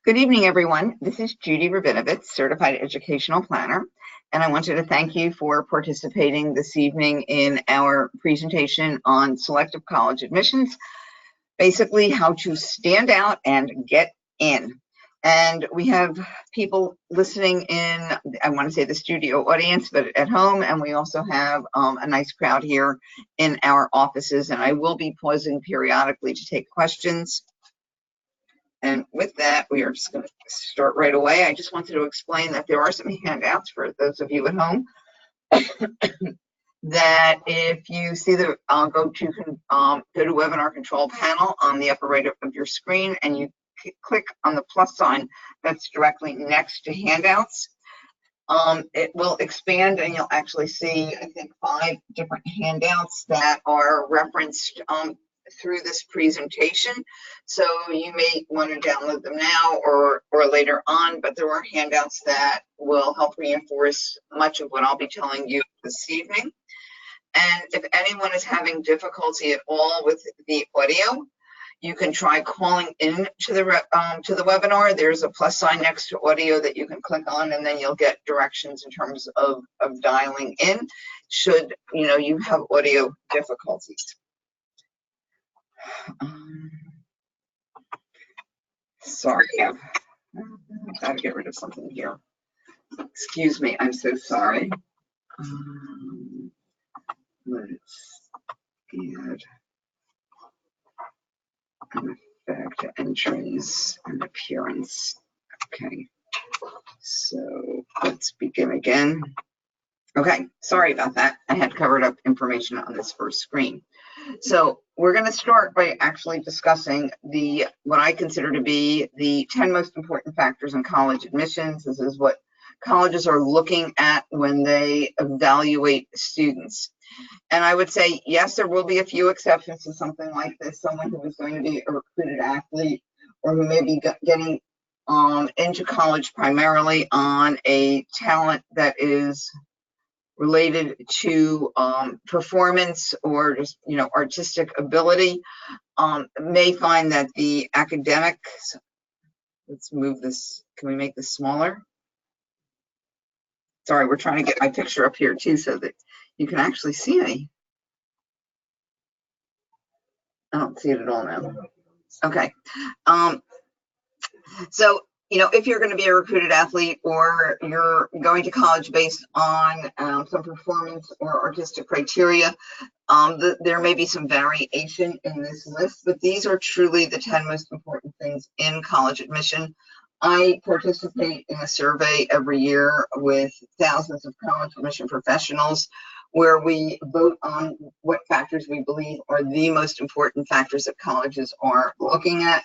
Good evening, everyone. This is Judi Robinovitz, Certified Educational Planner, and I wanted to thank you for participating this evening in our presentation on selective college admissions, basically how to stand out and get in. And we have people listening in, I want to say the studio audience, but at home, and we also have a nice crowd here in our offices, and I will be pausing periodically to take questions. And with that, we are just going to start right away. I just wanted to explain that there are some handouts for those of you at home that if you see the go to webinar control panel on the upper right of your screen, and you click on the plus sign that's directly next to handouts, it will expand and you'll actually see, I think, 5 different handouts that are referenced through this presentation. So you may want to download them now or later on, but there are handouts that will help reinforce much of what I'll be telling you this evening. And if anyone is having difficulty at all with the audio, you can try calling in to the webinar. There's a plus sign next to audio that you can click on, and then you'll get directions in terms of dialing in should you have audio difficulties. Sorry, I've got to get rid of something here. Excuse me, I'm so sorry. Let's add effect, entries, and appearance. Okay, so let's begin again. Okay, sorry about that. I had covered up information on this first screen. So we're going to start by actually discussing what I consider to be the 10 most important factors in college admissions. This is what colleges are looking at when they evaluate students. And I would say, yes, there will be a few exceptions to something like this. Someone who is going to be a recruited athlete or who may be getting into college primarily on a talent that is related to performance or just artistic ability, may find that the academics, let's move this, can we make this smaller? Sorry, we're trying to get my picture up here too so that you can actually see me. I don't see it at all now. Okay. So if you're going to be a recruited athlete or you're going to college based on some performance or artistic criteria, there may be some variation in this list, but these are truly the 10 most important things in college admission. I participate in a survey every year with thousands of college admission professionals where we vote on what factors we believe are the most important factors that colleges are looking at.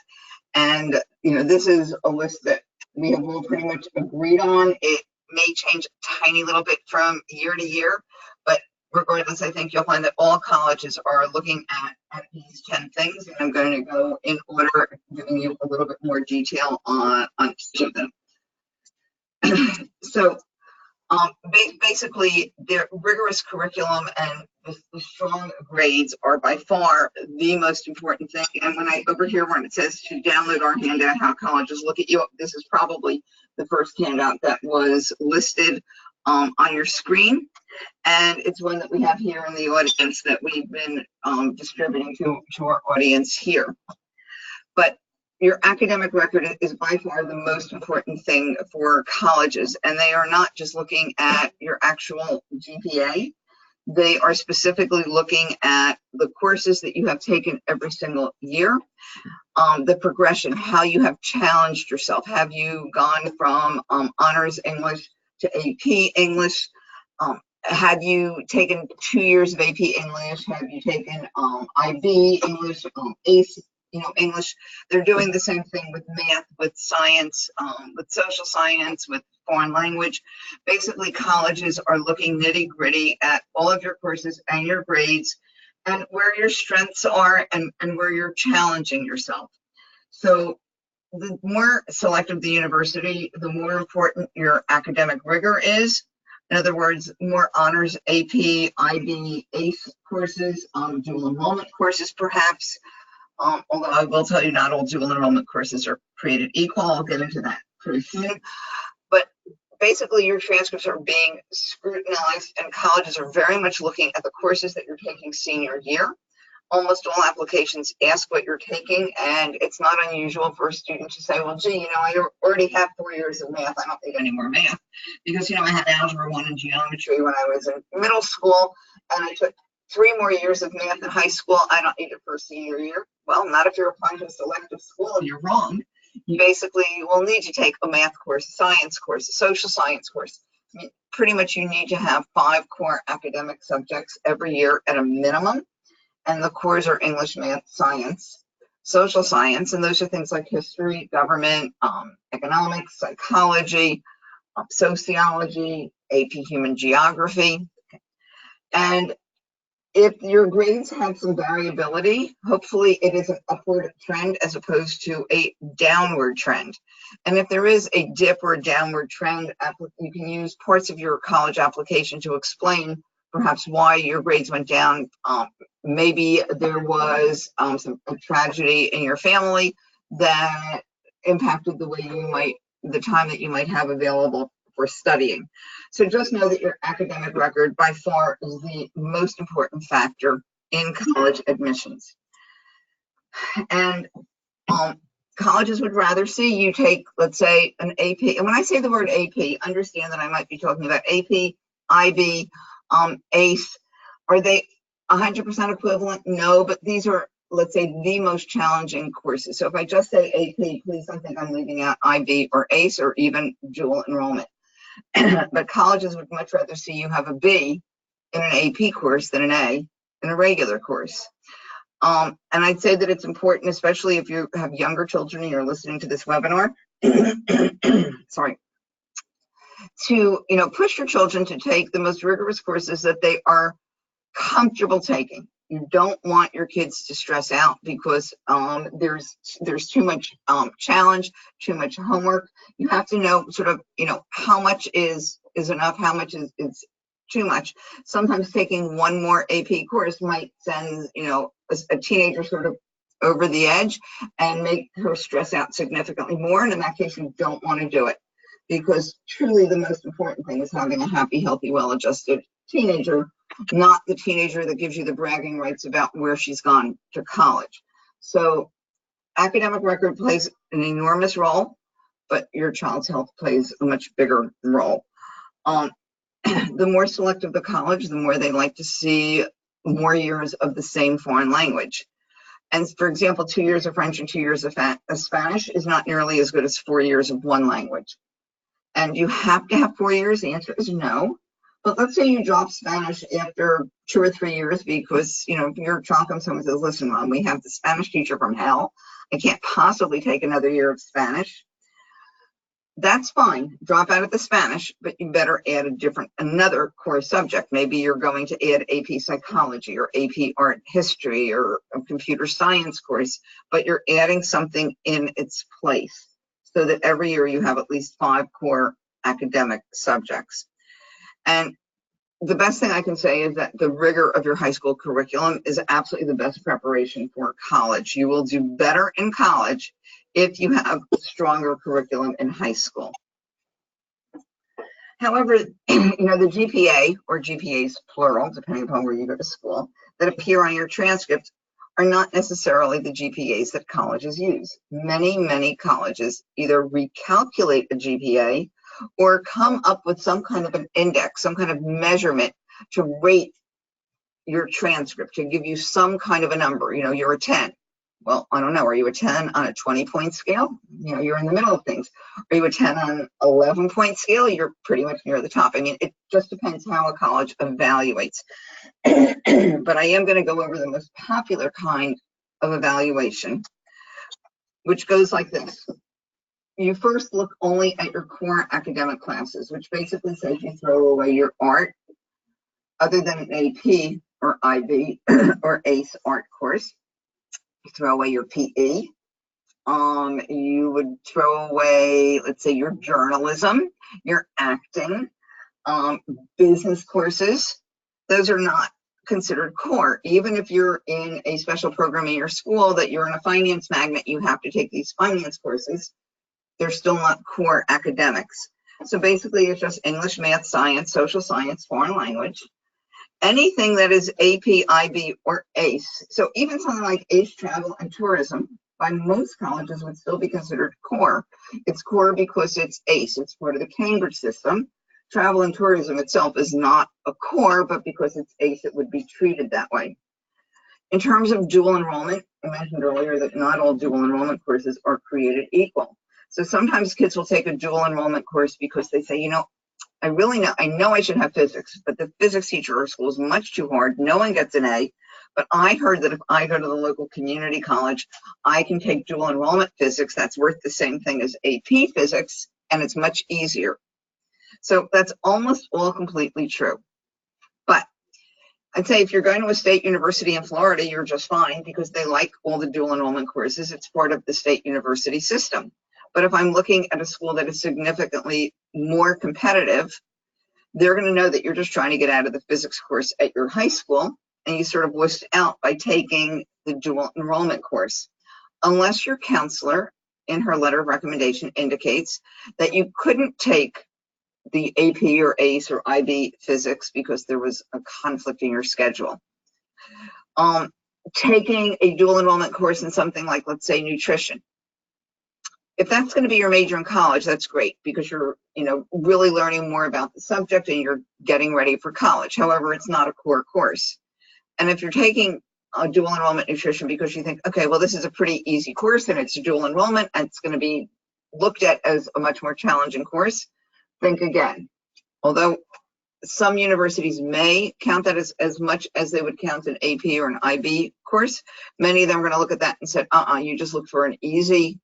And this is a list that we have all pretty much agreed on. It may change a tiny little bit from year to year, but regardless, I think you'll find that all colleges are looking at these 10 things, and I'm going to go in order, giving you a little bit more detail on each of them. So basically, their rigorous curriculum and the strong grades are by far the most important thing. And over here when it says to download our handout, How Colleges Look at You, this is probably the first handout that was listed on your screen. And it's one that we have here in the audience that we've been distributing to our audience here. But your academic record is by far the most important thing for colleges, and they are not just looking at your actual GPA. They are specifically looking at the courses that you have taken every single year, the progression, how you have challenged yourself. Have you gone from honors English to AP English? Have you taken 2 years of AP English? Have you taken IB English, ACE English? They're doing the same thing with math, with science, with social science, with foreign language. Basically, colleges are looking nitty-gritty at all of your courses and your grades and where your strengths are and where you're challenging yourself. So the more selective the university, the more important your academic rigor is. In other words, more honors, AP, IB, ACE courses, dual enrollment courses perhaps, Although I will tell you not all dual enrollment courses are created equal. I'll get into that pretty soon. But basically your transcripts are being scrutinized, and colleges are very much looking at the courses that you're taking senior year. Almost all applications ask what you're taking, and it's not unusual for a student to say, well, gee, I already have 4 years of math. I don't need any more math. Because, I had Algebra 1 and geometry when I was in middle school, and I took 3 more years of math in high school. I don't need it for senior year. Well, not if you're applying to a selective school, you're wrong. You basically will need to take a math course, a science course, a social science course. Pretty much you need to have 5 core academic subjects every year at a minimum. And the cores are English, math, science, social science, and those are things like history, government, economics, psychology, sociology, AP human geography. And if your grades have some variability, hopefully it is an upward trend as opposed to a downward trend. And if there is a dip or a downward trend, you can use parts of your college application to explain perhaps why your grades went down. Maybe there was a tragedy in your family that impacted the time that you might have available for studying. So just know that your academic record by far is the most important factor in college admissions. And colleges would rather see you take, let's say, an AP. And when I say the word AP, understand that I might be talking about AP, IB, ACE. Are they 100% equivalent? No, but these are, let's say, the most challenging courses. So if I just say AP, please don't think I'm leaving out IB or ACE or even dual enrollment. But colleges would much rather see you have a B in an AP course than an A in a regular course. And I'd say that it's important, especially if you have younger children and you're listening to this webinar, sorry, to push your children to take the most rigorous courses that they are comfortable taking. You don't want your kids to stress out because there's too much challenge, too much homework. You have to know how much is enough, how much is too much. Sometimes taking one more AP course might send a teenager sort of over the edge and make her stress out significantly more. And in that case, you don't want to do it, because truly the most important thing is having a happy, healthy, well-adjusted teenager, not the teenager that gives you the bragging rights about where she's gone to college. So academic record plays an enormous role, but your child's health plays a much bigger role. The more selective the college, the more they like to see more years of the same foreign language. And for example, 2 years of French and 2 years of Spanish is not nearly as good as 4 years of one language. And you have to have 4 years? The answer is no. But let's say you drop Spanish after 2 or 3 years because, your child comes home and says, listen, Mom, we have the Spanish teacher from hell. I can't possibly take another year of Spanish. That's fine. Drop out of the Spanish, but you better add another core subject. Maybe you're going to add AP psychology or AP art history or a computer science course, but you're adding something in its place so that every year you have at least 5 core academic subjects. And the best thing I can say is that the rigor of your high school curriculum is absolutely the best preparation for college. You will do better in college if you have a stronger curriculum in high school. However, the GPA or GPAs plural, depending upon where you go to school, that appear on your transcript are not necessarily the GPAs that colleges use. Many colleges either recalculate a GPA or come up with some kind of an index, some kind of measurement to rate your transcript, to give you some kind of a number. You're a 10. Well, I don't know. Are you a 10 on a 20-point scale? You're in the middle of things. Are you a 10 on an 11-point scale? You're pretty much near the top. I mean, it just depends how a college evaluates. But I am going to go over the most popular kind of evaluation, which goes like this. You first look only at your core academic classes, which basically says you throw away your art, other than an AP or IB or ACE art course. You throw away your PE. You would throw away, let's say, your journalism, your acting, business courses. Those are not considered core. Even if you're in a special program in your school that you're in a finance magnet, you have to take these finance courses. They're still not core academics. So basically it's just English, math, science, social science, foreign language, anything that is AP, IB, or ACE. So even something like ACE, travel and tourism, by most colleges would still be considered core. It's core because it's ACE, it's part of the Cambridge system. Travel and tourism itself is not a core, but because it's ACE, it would be treated that way. In terms of dual enrollment, I mentioned earlier that not all dual enrollment courses are created equal. So sometimes kids will take a dual enrollment course because they say, you know, I know I should have physics, but the physics teacher at our school is much too hard. No one gets an A, but I heard that if I go to the local community college, I can take dual enrollment physics. That's worth the same thing as AP physics, and it's much easier. So that's almost all completely true. But I'd say if you're going to a state university in Florida, you're just fine because they like all the dual enrollment courses. It's part of the state university system. But if I'm looking at a school that is significantly more competitive, they're going to know that you're just trying to get out of the physics course at your high school, and you sort of wussed out by taking the dual enrollment course. Unless your counselor in her letter of recommendation indicates that you couldn't take the AP or ACE or IB physics because there was a conflict in your schedule. Taking a dual enrollment course in something like, let's say, nutrition. If that's going to be your major in college, that's great because you're, really learning more about the subject and you're getting ready for college. However, it's not a core course. And if you're taking a dual enrollment nutrition because you think, okay, well, this is a pretty easy course and it's a dual enrollment and it's going to be looked at as a much more challenging course, think again. Although some universities may count that as much as they would count an AP or an IB course, many of them are going to look at that and say, you just look for an easy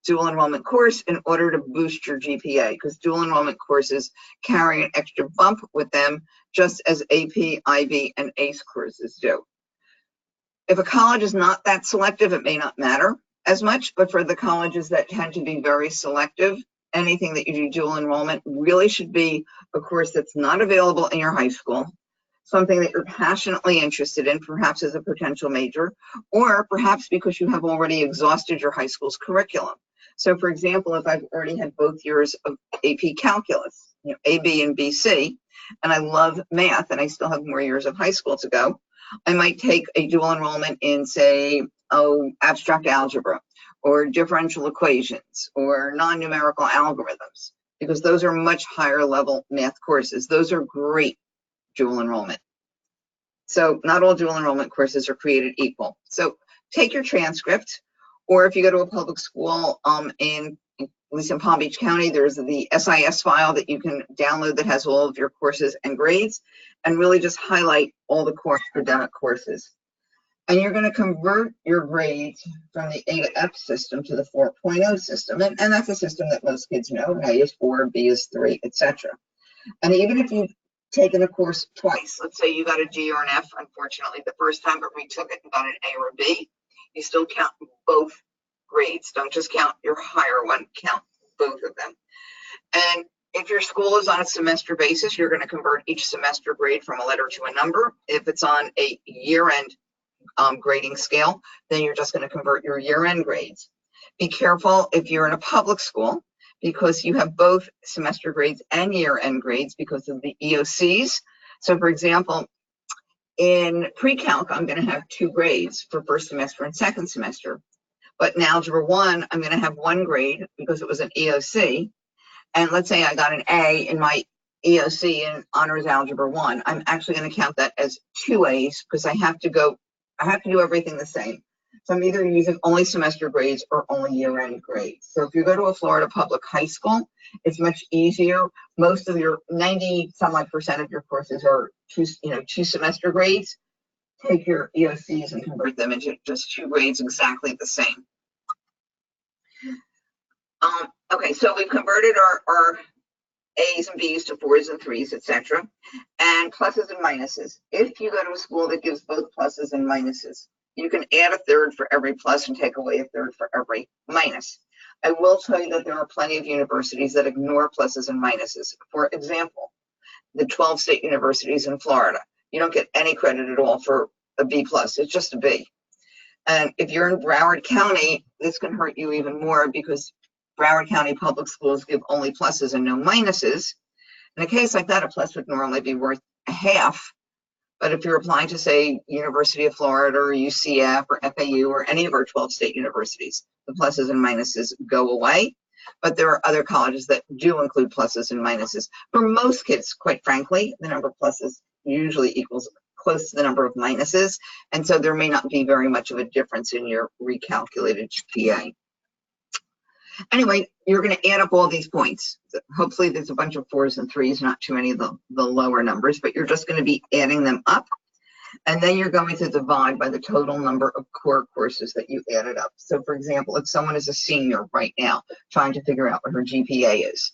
dual enrollment course in order to boost your GPA, because dual enrollment courses carry an extra bump with them, just as AP, IB, and ACE courses do. If a college is not that selective, it may not matter as much, but for the colleges that tend to be very selective, anything that you do dual enrollment really should be a course that's not available in your high school, something that you're passionately interested in, perhaps as a potential major, or perhaps because you have already exhausted your high school's curriculum. So for example, if I've already had both years of AP calculus, AB and BC, and I love math and I still have more years of high school to go, I might take a dual enrollment in, say, abstract algebra or differential equations or non-numerical algorithms, because those are much higher level math courses. Those are great dual enrollment. So not all dual enrollment courses are created equal. So take your transcript, or if you go to a public school at least in Palm Beach County, there's the SIS file that you can download that has all of your courses and grades, and really just highlight all the core academic courses. And you're going to convert your grades from the A to F system to the 4.0 system. And that's a system that most kids know. A is 4, B is 3, etc. And even if you've taken a course twice, let's say you got a D or an F, unfortunately, the first time, but retook it and got an A or a B, you still count both grades. Don't just count your higher one, count both of them. And if your school is on a semester basis, you're going to convert each semester grade from a letter to a number. If it's on a year-end grading scale, then you're just going to convert your year-end grades. Be careful if you're in a public school, because you have both semester grades and year-end grades because of the EOCs. So for example, in pre-calc, I'm going to have 2 grades for first semester and second semester. But in Algebra 1, I'm going to have 1 grade because it was an EOC. And let's say I got an A in my EOC in Honors Algebra 1. I'm actually going to count that as 2 A's because I have to do everything the same. So I'm either using only semester grades or only year-end grades. So if you go to a Florida public high school, it's much easier. Most of your 90-some-odd% of your courses are 2 semester grades. Take your EOCs and convert them into just 2 grades exactly the same. Okay, so we've converted our A's and B's to 4s and 3s, etc. And pluses and minuses. If you go to a school that gives both pluses and minuses, you can add a third for every plus and take away a third for every minus. I will tell you that there are plenty of universities that ignore pluses and minuses. For example, the 12 state universities in Florida, You don't get any credit at all for a B+. It's just a B. And if you're in Broward County, this can hurt you even more because Broward County public schools give only pluses and no minuses. In a case like that, a plus would normally be worth a half. But if you're applying to, say, University of Florida or UCF or FAU or any of our 12 state universities, the pluses and minuses go away. But there are other colleges that do include pluses and minuses. For most kids, quite frankly, the number of pluses usually equals close to the number of minuses. And so there may not be very much of a difference in your recalculated GPA. Anyway, you're going to add up all these points. Hopefully there's a bunch of 4s and 3s, not too many of the lower numbers, but you're just going to be adding them up. And then you're going to divide by the total number of core courses that you added up. So for example, if someone is a senior right now trying to figure out what her GPA is,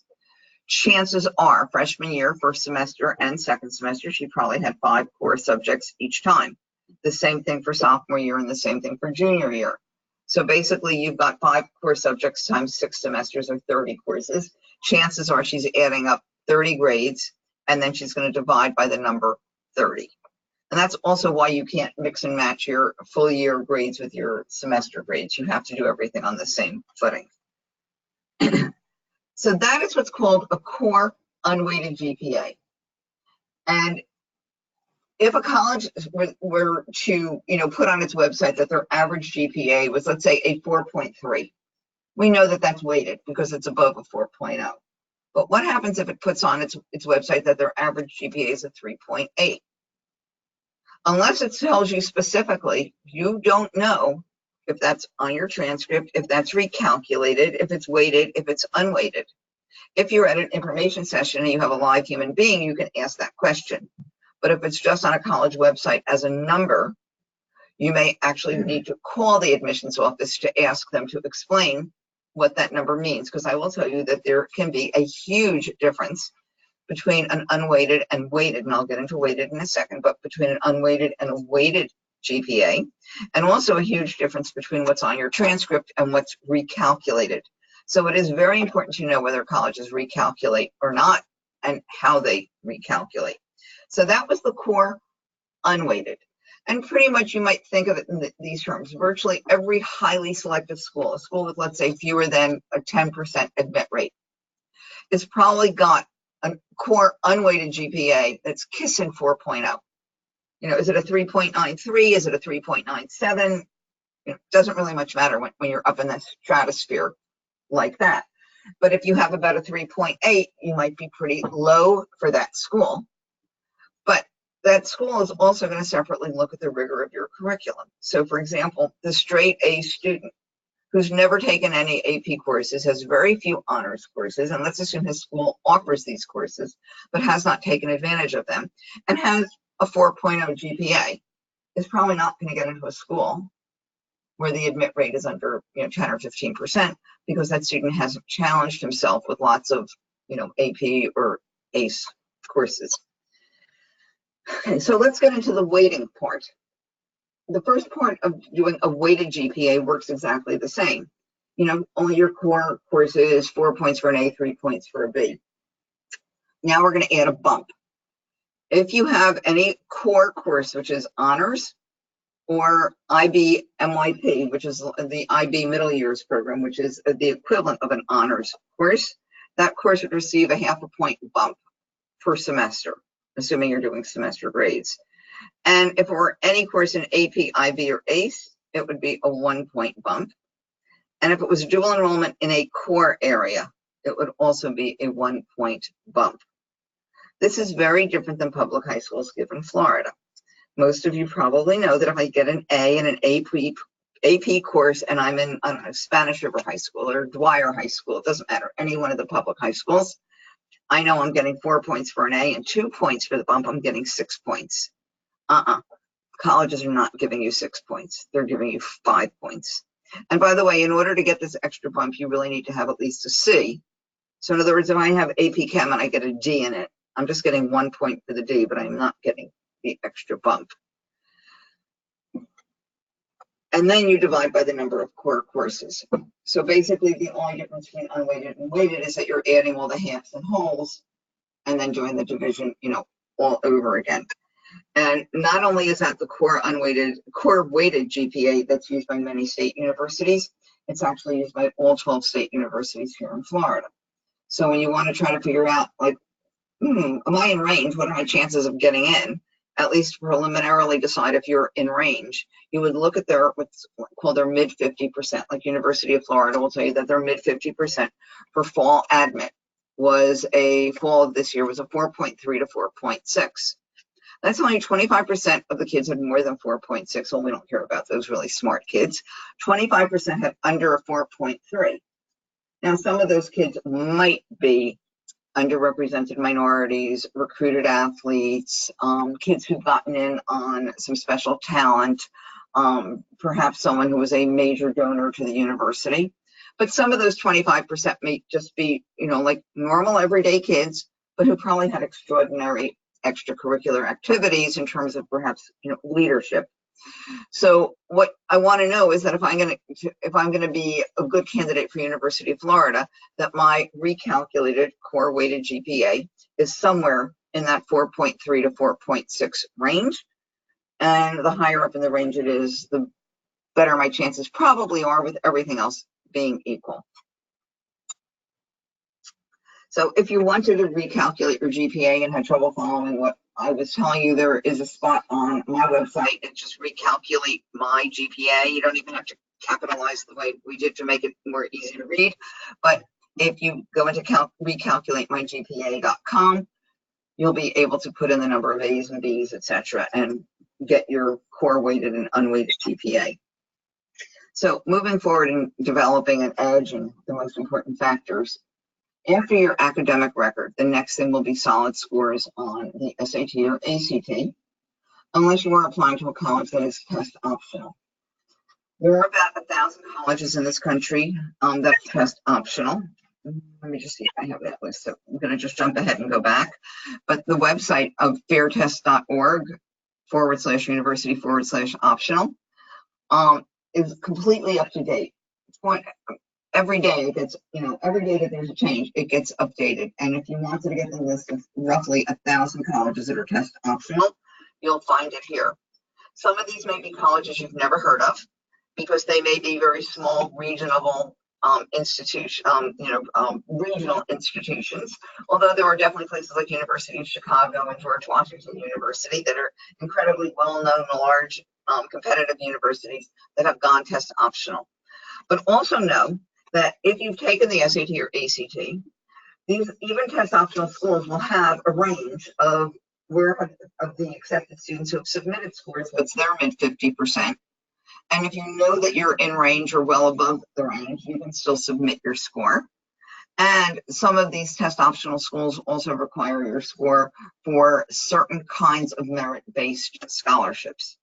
chances are freshman year, first semester and second semester, she probably had 5 core subjects each time. The same thing for sophomore year and the same thing for junior year. So basically you've got 5 core subjects times 6 semesters or 30 courses. Chances are she's adding up 30 grades and then she's going to divide by the number 30. And that's also why you can't mix and match your full year grades with your semester grades. You have to do everything on the same footing. So that is what's called a core unweighted GPA. And if a college were to, put on its website that their average GPA was, let's say, a 4.3, we know that that's weighted because it's above a 4.0. But what happens if it puts on its website that their average GPA is a 3.8? Unless it tells you specifically, you don't know if that's on your transcript, if that's recalculated, if it's weighted, if it's unweighted. If you're at an information session and you have a live human being, you can ask that question. But if it's just on a college website as a number, you may actually need to call the admissions office to ask them to explain what that number means. Because I will tell you that there can be a huge difference between an unweighted and weighted, and I'll get into weighted in a second, but between an unweighted and a weighted GPA, and also a huge difference between what's on your transcript and what's recalculated. So it is very important to know whether colleges recalculate or not and how they recalculate. So that was the core unweighted. And pretty much you might think of it in these terms. Virtually every highly selective school, a school with, let's say, fewer than a 10% admit rate, has probably got a core unweighted GPA that's kissing 4.0. Is it a 3.93? Is it a 3.97? It doesn't really much matter when you're up in the stratosphere like that. But if you have about a 3.8, you might be pretty low for that school. But that school is also going to separately look at the rigor of your curriculum. So for example, the straight A student who's never taken any AP courses, has very few honors courses, and let's assume his school offers these courses, but has not taken advantage of them, and has a 4.0 GPA, is probably not going to get into a school where the admit rate is under 10 or 15%, because that student hasn't challenged himself with lots of AP or ACE courses. Okay, so let's get into the weighting part. The first part of doing a weighted GPA works exactly the same. Only your core courses, 4 points for an A, 3 points for a B. Now we're going to add a bump. If you have any core course, which is honors, or IB MYP, which is the IB middle years program, which is the equivalent of an honors course, that course would receive a 0.5 point bump per semester, assuming you're doing semester grades. And if it were any course in AP, IB, or ACE, it would be a 1 point bump. And if it was dual enrollment in a core area, it would also be a 1 point bump. This is very different than public high schools give in Florida. Most of you probably know that if I get an A in an AP course and I'm in, I don't know, Spanish River High School or Dwyer High School, it doesn't matter, any one of the public high schools, I know I'm getting 4 points for an A and 2 points for the bump, I'm getting 6 points. Colleges are not giving you 6 points. They're giving you 5 points. And by the way, in order to get this extra bump, you really need to have at least a C. So in other words, if I have AP Chem and I get a D in it, I'm just getting 1 point for the D, but I'm not getting the extra bump. And then you divide by the number of core courses. So basically the only difference between unweighted and weighted is that you're adding all the halves and wholes and then doing the division, all over again. And not only is that the core weighted GPA that's used by many state universities, it's actually used by all 12 state universities here in Florida. So when you want to try to figure out, like, am I in range? What are my chances of getting in? At least preliminarily decide if you're in range. You would look at their what's called their mid 50%. Like University of Florida will tell you that their mid 50% for fall admit was a fall of this year was a 4.3 to 4.6. That's only 25% of the kids had more than 4.6. Well, we don't care about those really smart kids. 25% had under a 4.3. Now, some of those kids might be underrepresented minorities, recruited athletes, kids who've gotten in on some special talent, perhaps someone who was a major donor to the university. But some of those 25% may just be, like normal everyday kids, but who probably had extraordinary extracurricular activities in terms of perhaps, leadership. So what I want to know is that if I'm going to be a good candidate for University of Florida, that my recalculated core weighted GPA is somewhere in that 4.3 to 4.6 range. And the higher up in the range it is, the better my chances probably are, with everything else being equal. So if you wanted to recalculate your GPA and had trouble following what I was telling you, there is a spot on my website and just recalculate my GPA. You don't even have to capitalize the way we did to make it more easy to read. But if you go into recalculatemygpa.com, you'll be able to put in the number of A's and B's, etc., and get your core weighted and unweighted GPA. So moving forward and developing an edge and the most important factors, after your academic record, the next thing will be solid scores on the SAT or ACT, unless you are applying to a college that is test optional. There are about 1,000 colleges in this country that are test optional. Let me just see if I have that list. So I'm going to just jump ahead and go back. But the website of fairtest.org/university/optional is completely up to date. It's going every day. It gets, every day that there's a change, it gets updated. And if you wanted to get the list of roughly 1,000 colleges that are test optional, you'll find it here. Some of these may be colleges you've never heard of, because they may be very small regional regional institutions. Although there are definitely places like University of Chicago and George Washington University that are incredibly well-known, large, competitive universities that have gone test optional. But also know that if you've taken the SAT or ACT, these even test optional schools will have a range of the accepted students who have submitted scores that's their mid 50%. And if you know that you're in range or well above the range, you can still submit your score. And some of these test optional schools also require your score for certain kinds of merit-based scholarships.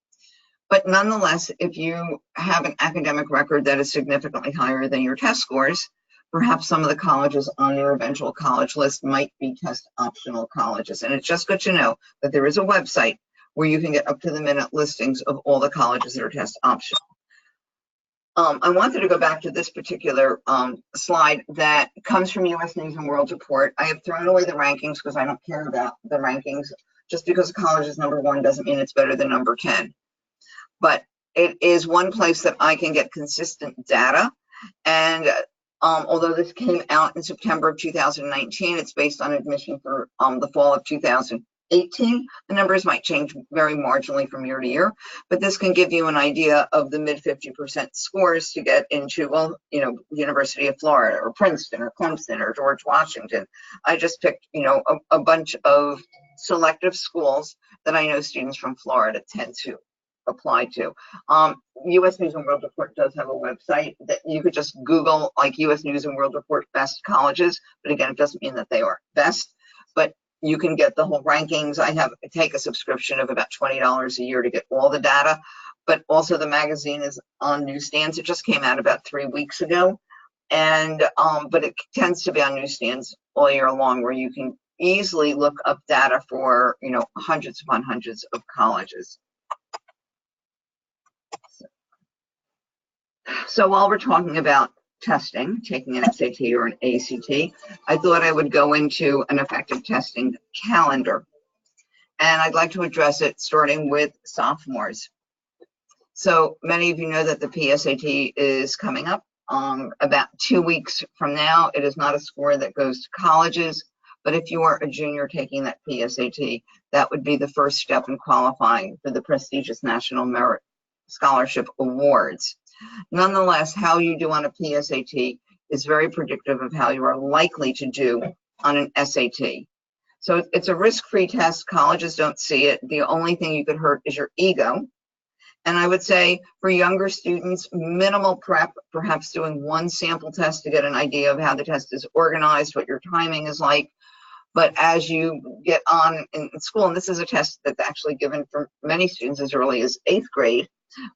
But nonetheless, if you have an academic record that is significantly higher than your test scores, perhaps some of the colleges on your eventual college list might be test optional colleges. And it's just good to know that there is a website where you can get up-to-the-minute listings of all the colleges that are test optional. I wanted to go back to this particular slide that comes from U.S. News and World Report. I have thrown away the rankings because I don't care about the rankings. Just because a college is number 1 doesn't mean it's better than number 10. But it is one place that I can get consistent data. And although this came out in September of 2019, it's based on admission for the fall of 2018. The numbers might change very marginally from year to year, but this can give you an idea of the mid 50% scores to get into, well, University of Florida or Princeton or Clemson or George Washington. I just picked, a bunch of selective schools that I know students from Florida tend to apply to. U.S. News and World Report does have a website that you could just Google, like U.S. News and World Report best colleges, but again, it doesn't mean that they are best, but you can get the whole rankings. I take a subscription of about $20 a year to get all the data, but also the magazine is on newsstands. It just came out about 3 weeks ago, and but it tends to be on newsstands all year long, where you can easily look up data for hundreds upon hundreds of colleges. So while we're talking about testing, taking an SAT or an ACT, I thought I would go into an effective testing calendar. and I'd like to address it starting with sophomores. So many of you know that the PSAT is coming up about 2 weeks from now. It is not a score that goes to colleges, but if you are a junior taking that PSAT, that would be the first step in qualifying for the prestigious National Merit Scholarship Awards. Nonetheless, how you do on a PSAT is very predictive of how you are likely to do on an SAT. So it's a risk-free test. Colleges don't see it. The only thing you could hurt is your ego. And I would say for younger students, minimal prep, perhaps doing one sample test to get an idea of how the test is organized, what your timing is like. But as you get on in school, and this is a test that's actually given for many students as early as 8th grade,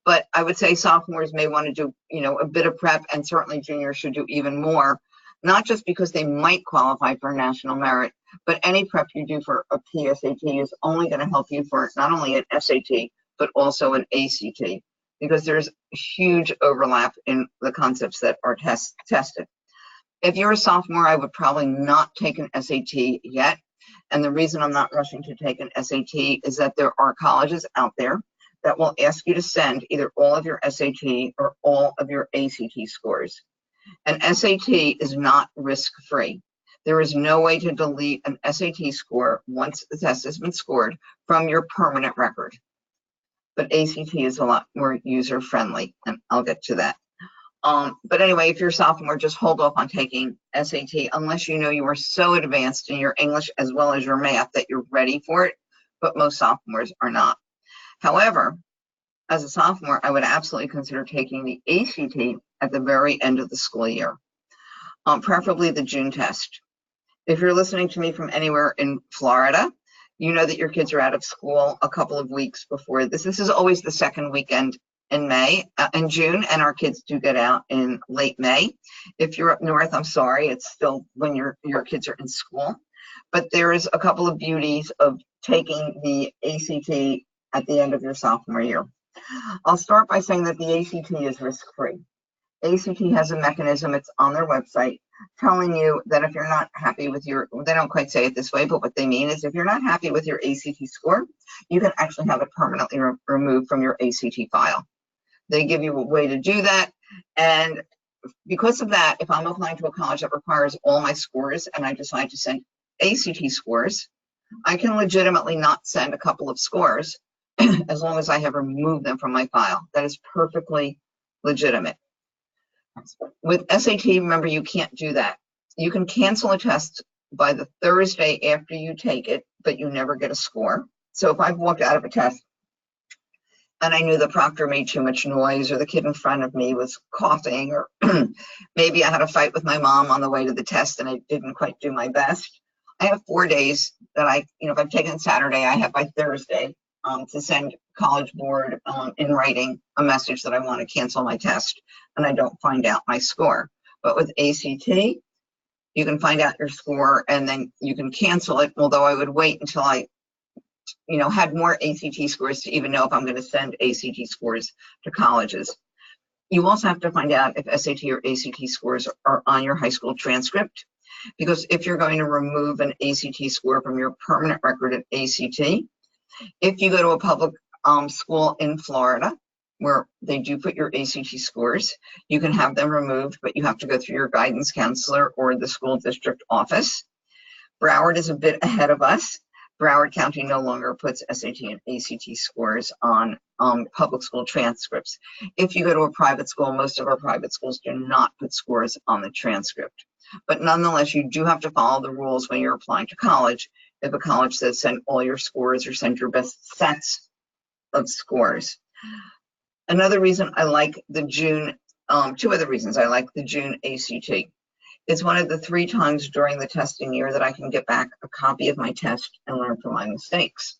but I would say sophomores may want to do, a bit of prep, and certainly juniors should do even more, not just because they might qualify for national merit, but any prep you do for a PSAT is only going to help you for not only an SAT, but also an ACT, because there's huge overlap in the concepts that are tested. If you're a sophomore, I would probably not take an SAT yet. And the reason I'm not rushing to take an SAT is that there are colleges out there that will ask you to send either all of your SAT or all of your ACT scores. An SAT is not risk-free. There is no way to delete an SAT score once the test has been scored from your permanent record. But ACT is a lot more user-friendly, and I'll get to that. But anyway, if you're a sophomore, just hold off on taking SAT unless you know you are so advanced in your English as well as your math that you're ready for it, but most sophomores are not. However, as a sophomore, I would absolutely consider taking the ACT at the very end of the school year, preferably the June test. If you're listening to me from anywhere in Florida, you know that your kids are out of school a couple of weeks before this. This is always the second weekend in June, and our kids do get out in late May. If you're up north, I'm sorry, it's still when your kids are in school. But there is a couple of beauties of taking the ACT at the end of your sophomore year. I'll start by saying that the ACT is risk-free. ACT has a mechanism, it's on their website, telling you that if you're not happy with your, they don't quite say it this way, but what they mean is if you're not happy with your ACT score, you can actually have it permanently removed from your ACT file. They give you a way to do that, and because of that, if I'm applying to a college that requires all my scores and I decide to send ACT scores, I can legitimately not send a couple of scores as long as I have removed them from my file. That is perfectly legitimate. With SAT, remember, you can't do that. You can cancel a test by the Thursday after you take it, but you never get a score. So if I've walked out of a test and I knew the proctor made too much noise, or the kid in front of me was coughing, or maybe I had a fight with my mom on the way to the test and I didn't quite do my best, I have 4 days that if I've taken Saturday, I have by Thursday to send College Board in writing a message that I want to cancel my test, and I don't find out my score. But with ACT, you can find out your score and then you can cancel it, although I would wait until I had more ACT scores to even know if I'm going to send ACT scores to colleges. You also have to find out if SAT or ACT scores are on your high school transcript, because if you're going to remove an ACT score from your permanent record at ACT, if you go to a public school in Florida where they do put your ACT scores, you can have them removed, but you have to go through your guidance counselor or the school district office. Broward is a bit ahead of us. Broward County no longer puts SAT and ACT scores on public school transcripts. If you go to a private school, most of our private schools do not put scores on the transcript. But nonetheless, you do have to follow the rules when you're applying to college. If a college says send all your scores or send your best sets of scores. Another reason I like the June, two other reasons I like the June ACT. It's one of the 3 times during the testing year that I can get back a copy of my test and learn from my mistakes.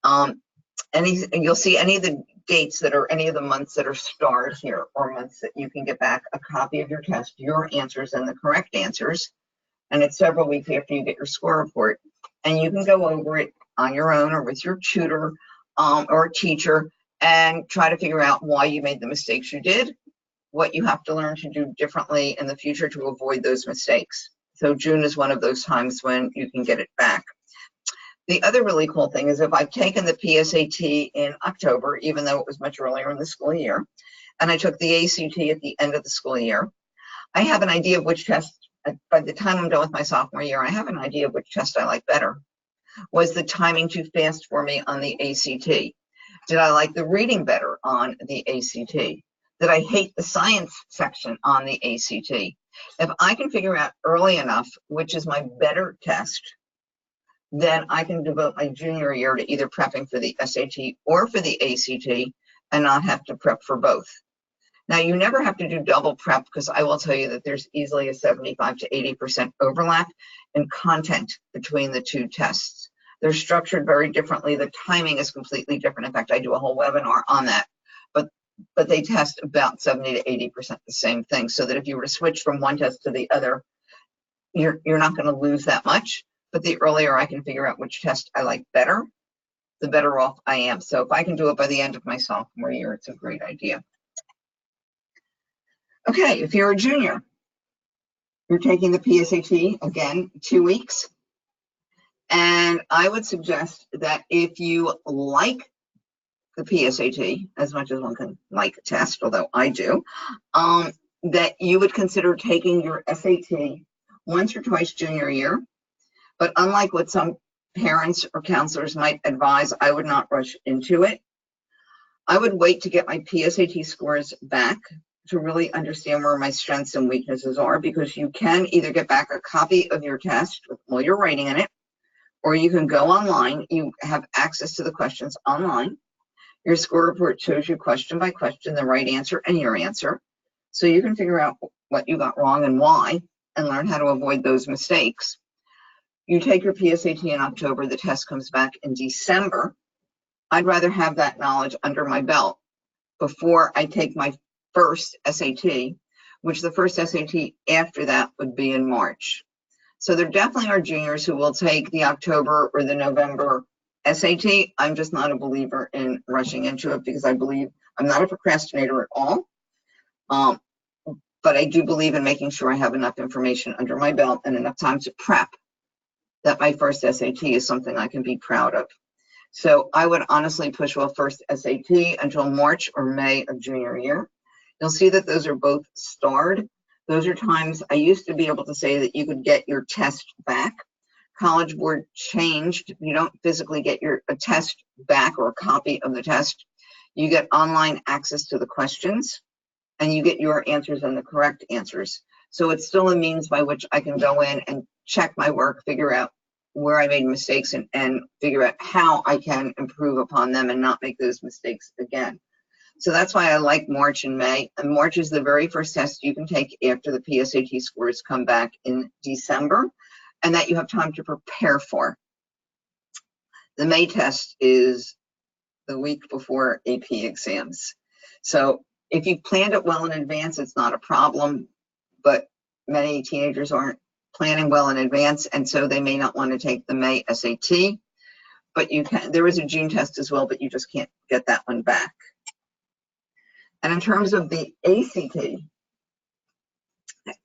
You'll see any of the dates that are any of the months that are starred here, or months that you can get back a copy of your test, your answers and the correct answers. And it's several weeks after you get your score report. And you can go over it on your own or with your tutor or teacher and try to figure out why you made the mistakes you did, what you have to learn to do differently in the future to avoid those mistakes. So June is one of those times when you can get it back. The other really cool thing is if I've taken the PSAT in October, even though it was much earlier in the school year, and I took the ACT at the end of the school year, I have an idea of which test, by the time I'm done with my sophomore year, I have an idea of which test I like better. Was the timing too fast for me on the ACT? Did I like the reading better on the ACT? Did I hate the science section on the ACT? If I can figure out early enough which is my better test, then I can devote my junior year to either prepping for the SAT or for the ACT and not have to prep for both. Now, you never have to do double prep, because I will tell you that there's easily a 75 to 80% overlap in content between the two tests. They're structured very differently. The timing is completely different. In fact, I do a whole webinar on that. But they test about 70 to 80% the same thing, so that if you were to switch from one test to the other, you're not going to lose that much. But the earlier I can figure out which test I like better, the better off I am. So if I can do it by the end of my sophomore year, it's a great idea. Okay, if you're a junior, you're taking the PSAT, again, 2 weeks. And I would suggest that if you like the PSAT, as much as one can like a test, although I do, that you would consider taking your SAT once or twice junior year. But unlike what some parents or counselors might advise, I would not rush into it. I would wait to get my PSAT scores back to really understand where my strengths and weaknesses are, because you can either get back a copy of your test with all your writing in it, or you can go online. You have access to the questions online. Your score report shows you question by question the right answer and your answer. So you can figure out what you got wrong and why, and learn how to avoid those mistakes. You take your PSAT in October, the test comes back in December. I'd rather have that knowledge under my belt before I take my first SAT, which the first SAT after that would be in March. So there definitely are juniors who will take the October or the November SAT. I'm just not a believer in rushing into it, because I believe I'm not a procrastinator at all. But I do believe in making sure I have enough information under my belt and enough time to prep, that my first SAT is something I can be proud of. So I would honestly push off first SAT until March or May of junior year. You'll see that those are both starred. Those are times I used to be able to say that you could get your test back. College Board changed. You don't physically get a test back or a copy of the test. You get online access to the questions, and you get your answers and the correct answers. So it's still a means by which I can go in and check my work, figure out where I made mistakes, and figure out how I can improve upon them and not make those mistakes again. So that's why I like March and May. And March is the very first test you can take after the PSAT scores come back in December, and that you have time to prepare for. The May test is the week before AP exams. So if you planned it well in advance, it's not a problem, but many teenagers aren't planning well in advance, and so they may not want to take the May SAT. But you can, there is a June test as well, but you just can't get that one back. And in terms of the ACT,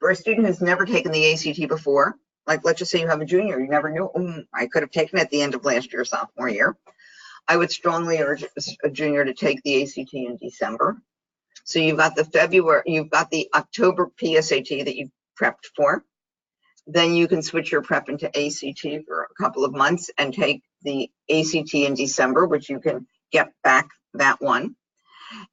for a student who's never taken the ACT before, like let's just say you have a junior, you never knew, I could have taken it at the end of last year, sophomore year. I would strongly urge a junior to take the ACT in December. So you've got the October PSAT that you've prepped for. Then you can switch your prep into ACT for a couple of months and take the ACT in December, which you can get back that one.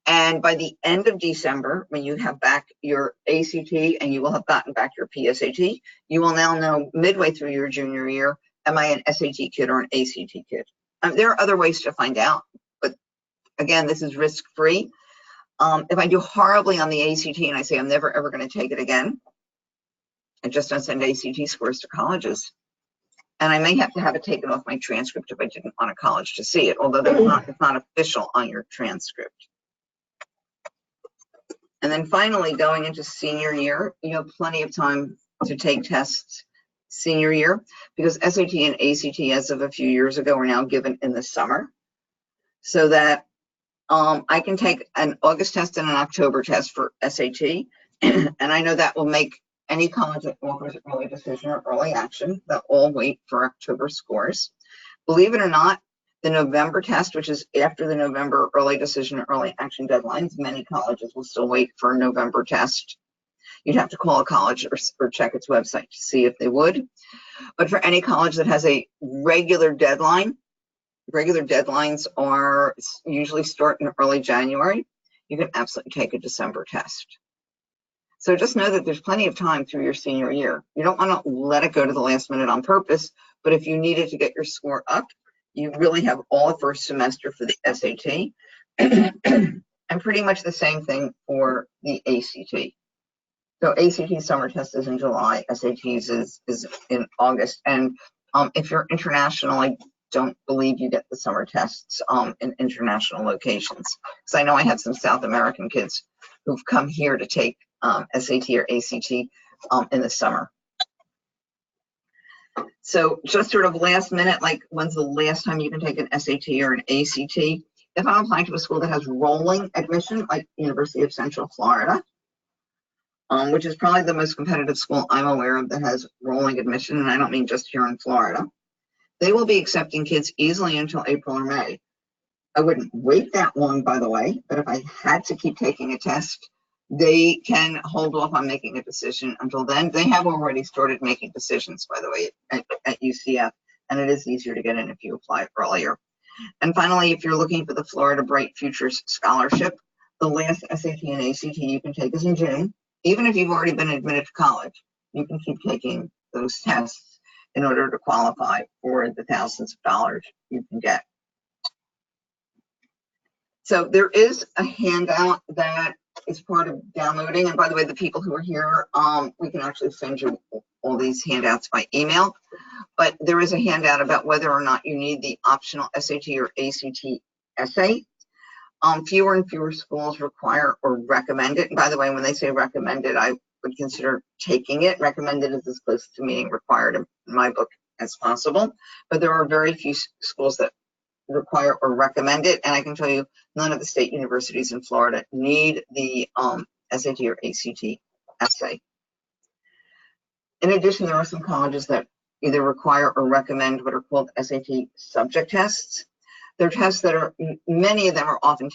And by the end of December, when you have back your ACT and you will have gotten back your PSAT, you will now know midway through your junior year, am I an SAT kid or an ACT kid? There are other ways to find out, but again, this is risk-free. If I do horribly on the ACT and I say I'm never ever going to take it again, I just don't send ACT scores to colleges. And I may have to have it taken off my transcript if I didn't want a college to see it, although it's not official on your transcript. And then finally, going into senior year, you have plenty of time to take tests senior year, because SAT and ACT as of a few years ago are now given in the summer, so that I can take an August test and an October test for SAT, and I know that will make any college that offers early decision or early action, they'll all wait for October scores. Believe it or not, the November test, which is after the November early decision, early action deadlines, many colleges will still wait for a November test. You'd have to call a college or check its website to see if they would. But for any college that has a regular deadline, regular deadlines are usually start in early January. You can absolutely take a December test. So just know that there's plenty of time through your senior year. You don't want to let it go to the last minute on purpose, but if you needed to get your score up, you really have all the first semester for the SAT, and pretty much the same thing for the ACT. So ACT summer test is in July, SATs is in August, and if you're international, I don't believe you get the summer tests in international locations. Because I know I have some South American kids who've come here to take SAT or ACT in the summer. So just sort of last minute, like when's the last time you can take an SAT or an ACT? If I'm applying to a school that has rolling admission, like University of Central Florida, which is probably the most competitive school I'm aware of that has rolling admission, and I don't mean just here in Florida, they will be accepting kids easily until April or May. I wouldn't wait that long, by the way, but if I had to keep taking a test, they can hold off on making a decision until then. They have already started making decisions, by the way, at UCF, and it is easier to get in if you apply earlier. And finally, if you're looking for the Florida Bright Futures Scholarship, the last SAT and ACT you can take is in June. Even if you've already been admitted to college, you can keep taking those tests in order to qualify for the thousands of dollars you can get. So there is a handout that is part of downloading. And by the way, the people who are here, we can actually send you all these handouts by email. But there is a handout about whether or not you need the optional SAT or ACT essay. Fewer and fewer schools require or recommend it. And by the way, when they say recommended, I would consider taking it. Recommended is as close to meaning required in my book as possible. But there are very few schools that require or recommend it. And I can tell you, none of the state universities in Florida need the SAT or ACT essay. In addition, there are some colleges that either require or recommend what are called SAT subject tests. They're tests that are, many of them are often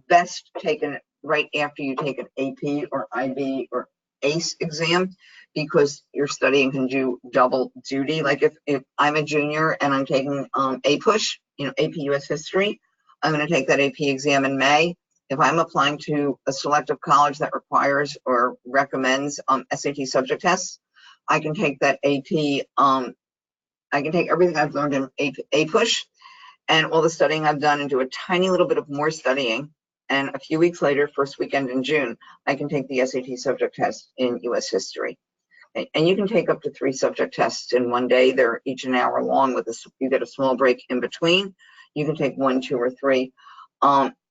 best taken right after you take an AP or IB or ACE exam, because your studying can do double duty. Like if I'm a junior and I'm taking APUSH, AP US History, I'm going to take that AP exam in May. If I'm applying to a selective college that requires or recommends SAT subject tests, I can take that AP, I can take everything I've learned in APUSH and all the studying I've done and do a tiny little bit of more studying. And a few weeks later, first weekend in June, I can take the SAT subject test in US History. And you can take up to 3 subject tests in one day. They're each an hour long with you get a small break in between. You can take 1, 2, or 3.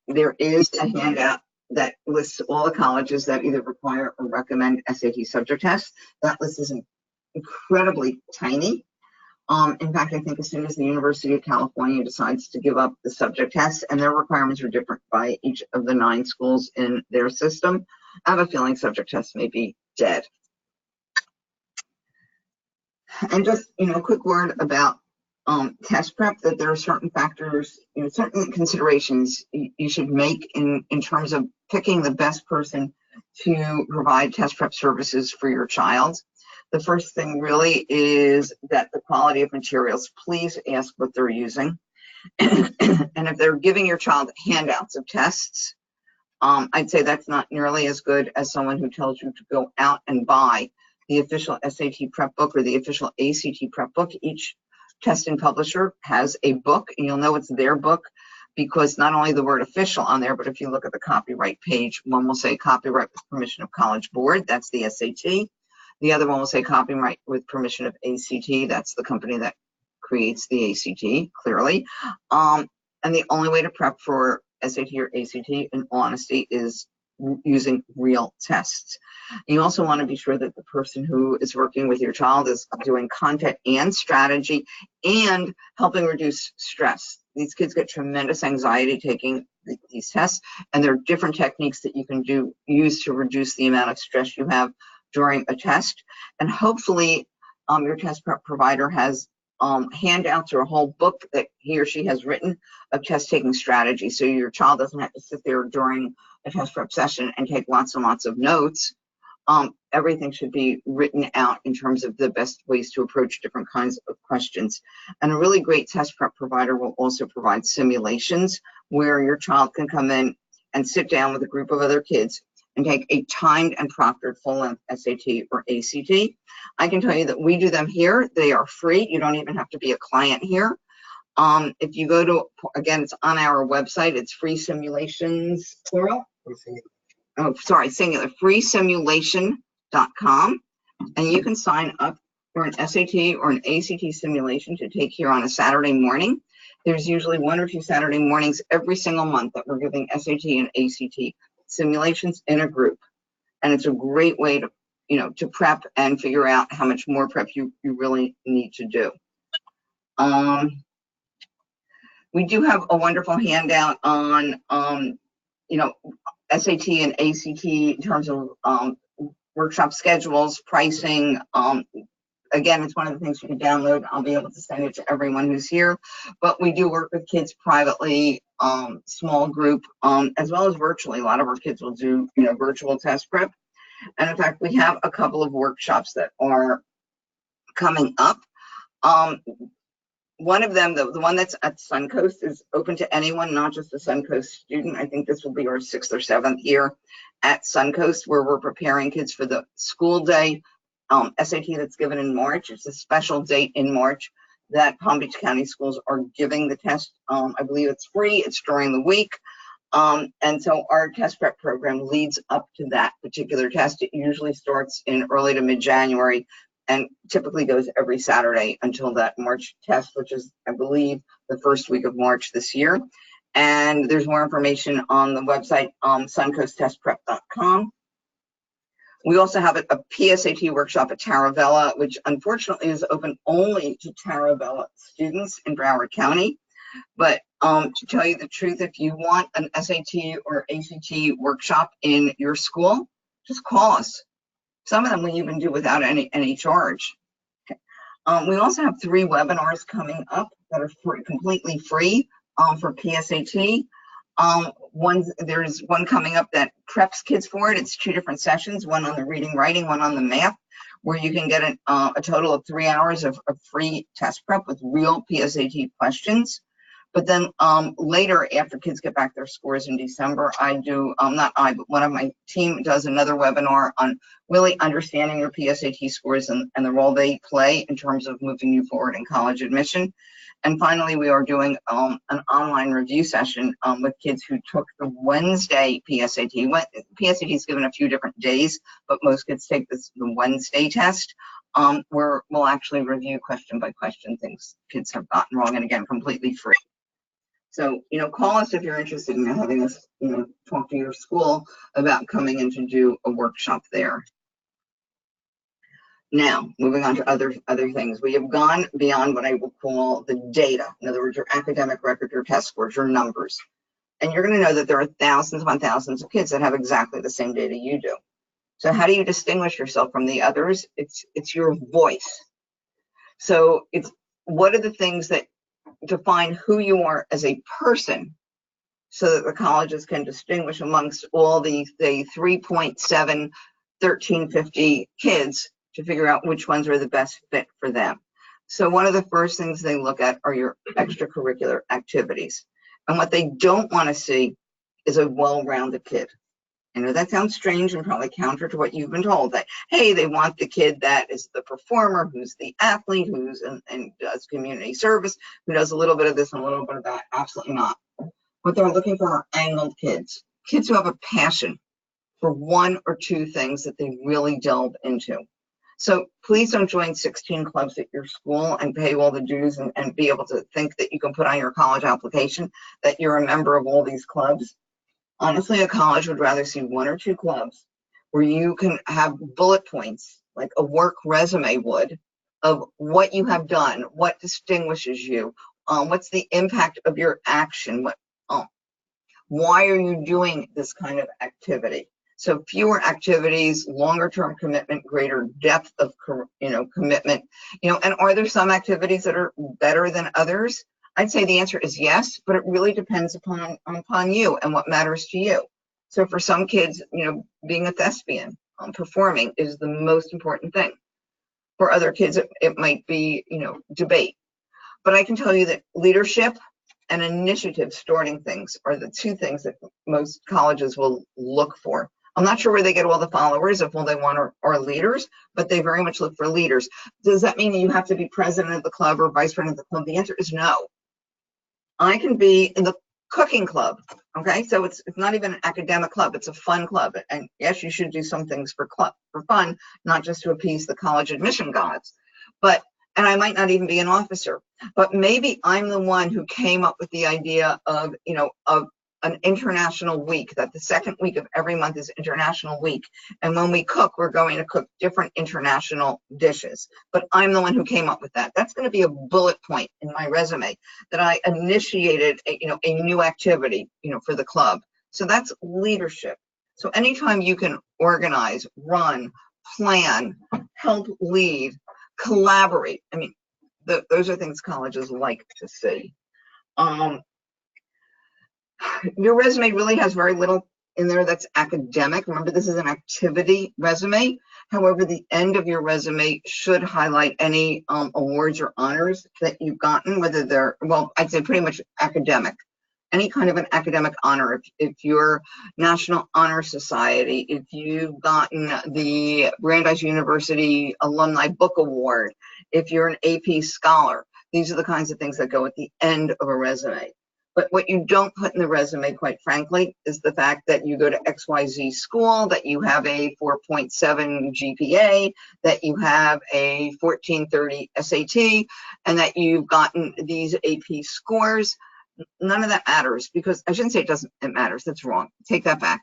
There is a handout that lists all the colleges that either require or recommend SAT subject tests. That list is incredibly tiny. In fact, I think as soon as the University of California decides to give up the subject tests, and their requirements are different by each of the 9 schools in their system, I have a feeling subject tests may be dead. And just, a quick word about test prep, that there are certain factors, certain considerations you should make in terms of picking the best person to provide test prep services for your child. The first thing really is that the quality of materials. Please ask what they're using. And if they're giving your child handouts of tests, I'd say that's not nearly as good as someone who tells you to go out and buy the official SAT prep book or the official ACT prep book. Each testing publisher has a book, and you'll know it's their book because not only the word official on there, but if you look at the copyright page, one will say copyright with permission of College Board, that's the SAT. The other one will say copyright with permission of ACT, that's the company that creates the ACT, clearly. And the only way to prep for SAT or ACT, in honesty, is using real tests. You also want to be sure that the person who is working with your child is doing content and strategy and helping reduce stress. These kids get tremendous anxiety taking these tests, and there are different techniques that you can use to reduce the amount of stress you have during a test. And hopefully your test prep provider has handouts or a whole book that he or she has written of test taking strategy. So your child doesn't have to sit there during a test prep session and take lots and lots of notes. Everything should be written out in terms of the best ways to approach different kinds of questions. And a really great test prep provider will also provide simulations where your child can come in and sit down with a group of other kids and take a timed and proctored full-length SAT or ACT. I can tell you that we do them here. They are free. You don't even have to be a client here. If you go to, again, it's on our website. It's free simulations, plural. Oh, sorry, singular, freesimulation.com. And you can sign up for an SAT or an ACT simulation to take here on a Saturday morning. There's usually 1 or 2 Saturday mornings every single month that we're giving SAT and ACT simulations in a group. And it's a great way to, to prep and figure out how much more prep you really need to do. We do have a wonderful handout on, SAT and ACT in terms of workshop schedules, pricing. Again, it's one of the things you can download. I'll be able to send it to everyone who's here. But we do work with kids privately, small group, as well as virtually. A lot of our kids will do, virtual test prep. And in fact, we have a couple of workshops that are coming up. One of them, the one that's at Suncoast, is open to anyone, not just a Suncoast student. I think this will be our 6th or 7th year at Suncoast, where we're preparing kids for the school day SAT that's given in March. It's a special date in March that Palm Beach County schools are giving the test. I believe it's free. It's during the week. And so our test prep program leads up to that particular test. It usually starts in early to mid-January and typically goes every Saturday until that March test, which is, I believe, the first week of March this year. And there's more information on the website, suncoasttestprep.com. We also have a PSAT workshop at Taravella, which unfortunately is open only to Taravella students in Broward County. But to tell you the truth, if you want an SAT or ACT workshop in your school, just call us. Some of them we even do without any charge. We also have 3 webinars coming up that are completely free for PSAT. There's one coming up that preps kids for it. It's 2 different sessions, one on the reading, writing, one on the math, where you can get a total of 3 hours of free test prep with real PSAT questions. But then later, after kids get back their scores in December, I do, not I, but one of my team does another webinar on really understanding your PSAT scores and the role they play in terms of moving you forward in college admission. And finally, we are doing an online review session with kids who took the Wednesday PSAT. PSAT is given a few different days, but most kids take the Wednesday test, where we'll actually review question by question things kids have gotten wrong, and again, completely free. So, call us if you're interested in having us, talk to your school about coming in to do a workshop there. Now, moving on to other things. We have gone beyond what I will call the data. In other words, your academic record, your test scores, your numbers. And you're going to know that there are thousands upon thousands of kids that have exactly the same data you do. So how do you distinguish yourself from the others? It's your voice. So it's what are the things that define who you are as a person, so that the colleges can distinguish amongst all the 3.7 1350 kids to figure out which ones are the best fit for them. So one of the first things they look at are your extracurricular activities. And what they don't want to see is a well-rounded kid. I know that sounds strange and probably counter to what you've been told, that, hey, they want the kid that is the performer, who's the athlete, who's and does community service, who does a little bit of this and a little bit of that. Absolutely not. What they're looking for are angled kids, kids who have a passion for 1 or 2 things that they really delve into. So please don't join 16 clubs at your school and pay all the dues and be able to think that you can put on your college application that you're a member of all these clubs. Honestly, a college would rather see 1 or 2 clubs where you can have bullet points, like a work resume would, of what you have done, what distinguishes you, what's the impact of your action, why are you doing this kind of activity? So fewer activities, longer term commitment, greater depth of, commitment, and are there some activities that are better than others? I'd say the answer is yes, but it really depends upon you and what matters to you. So for some kids, being a thespian, performing is the most important thing. For other kids, it might be, debate. But I can tell you that leadership and initiative, starting things, are the two things that most colleges will look for. I'm not sure where they get all the followers if all they want are leaders, but they very much look for leaders. Does that mean you have to be president of the club or vice president of the club? The answer is no. I can be in the cooking club, okay? So it's not even an academic club, it's a fun club. And yes, you should do some things for fun, not just to appease the college admission gods. And I might not even be an officer, but maybe I'm the one who came up with the idea of, of an international week, that the second week of every month is International Week. And when we cook, we're going to cook different international dishes. But I'm the one who came up with that. That's going to be a bullet point in my resume, that I initiated a new activity, for the club. So that's leadership. So anytime you can organize, run, plan, help lead, collaborate, those are things colleges like to see. Your resume really has very little in there that's academic. Remember, this is an activity resume. However, the end of your resume should highlight any awards or honors that you've gotten, whether they're, well, I'd say pretty much academic. Any kind of an academic honor. If you're National Honor Society, if you've gotten the Brandeis University Alumni Book Award, if you're an AP Scholar, these are the kinds of things that go at the end of a resume. But what you don't put in the resume, quite frankly, is the fact that you go to XYZ school, that you have a 4.7 GPA, that you have a 1430 SAT, and that you've gotten these AP scores. None of that matters, because I shouldn't say it matters. That's wrong. Take that back.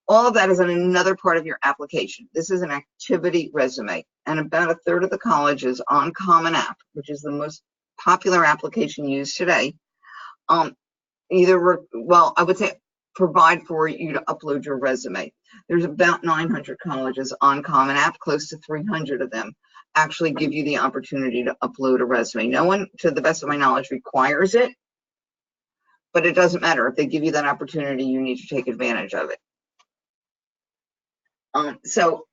All of that is in another part of your application. This is an activity resume, and about a third of the colleges on Common App, which is the most popular application used today, I would say provide for you to upload your resume. There's about 900 colleges on Common App. Close to 300 of them actually give you the opportunity to upload a resume. No one, to the best of my knowledge, requires it, but it doesn't matter. If they give you that opportunity, you need to take advantage of it. So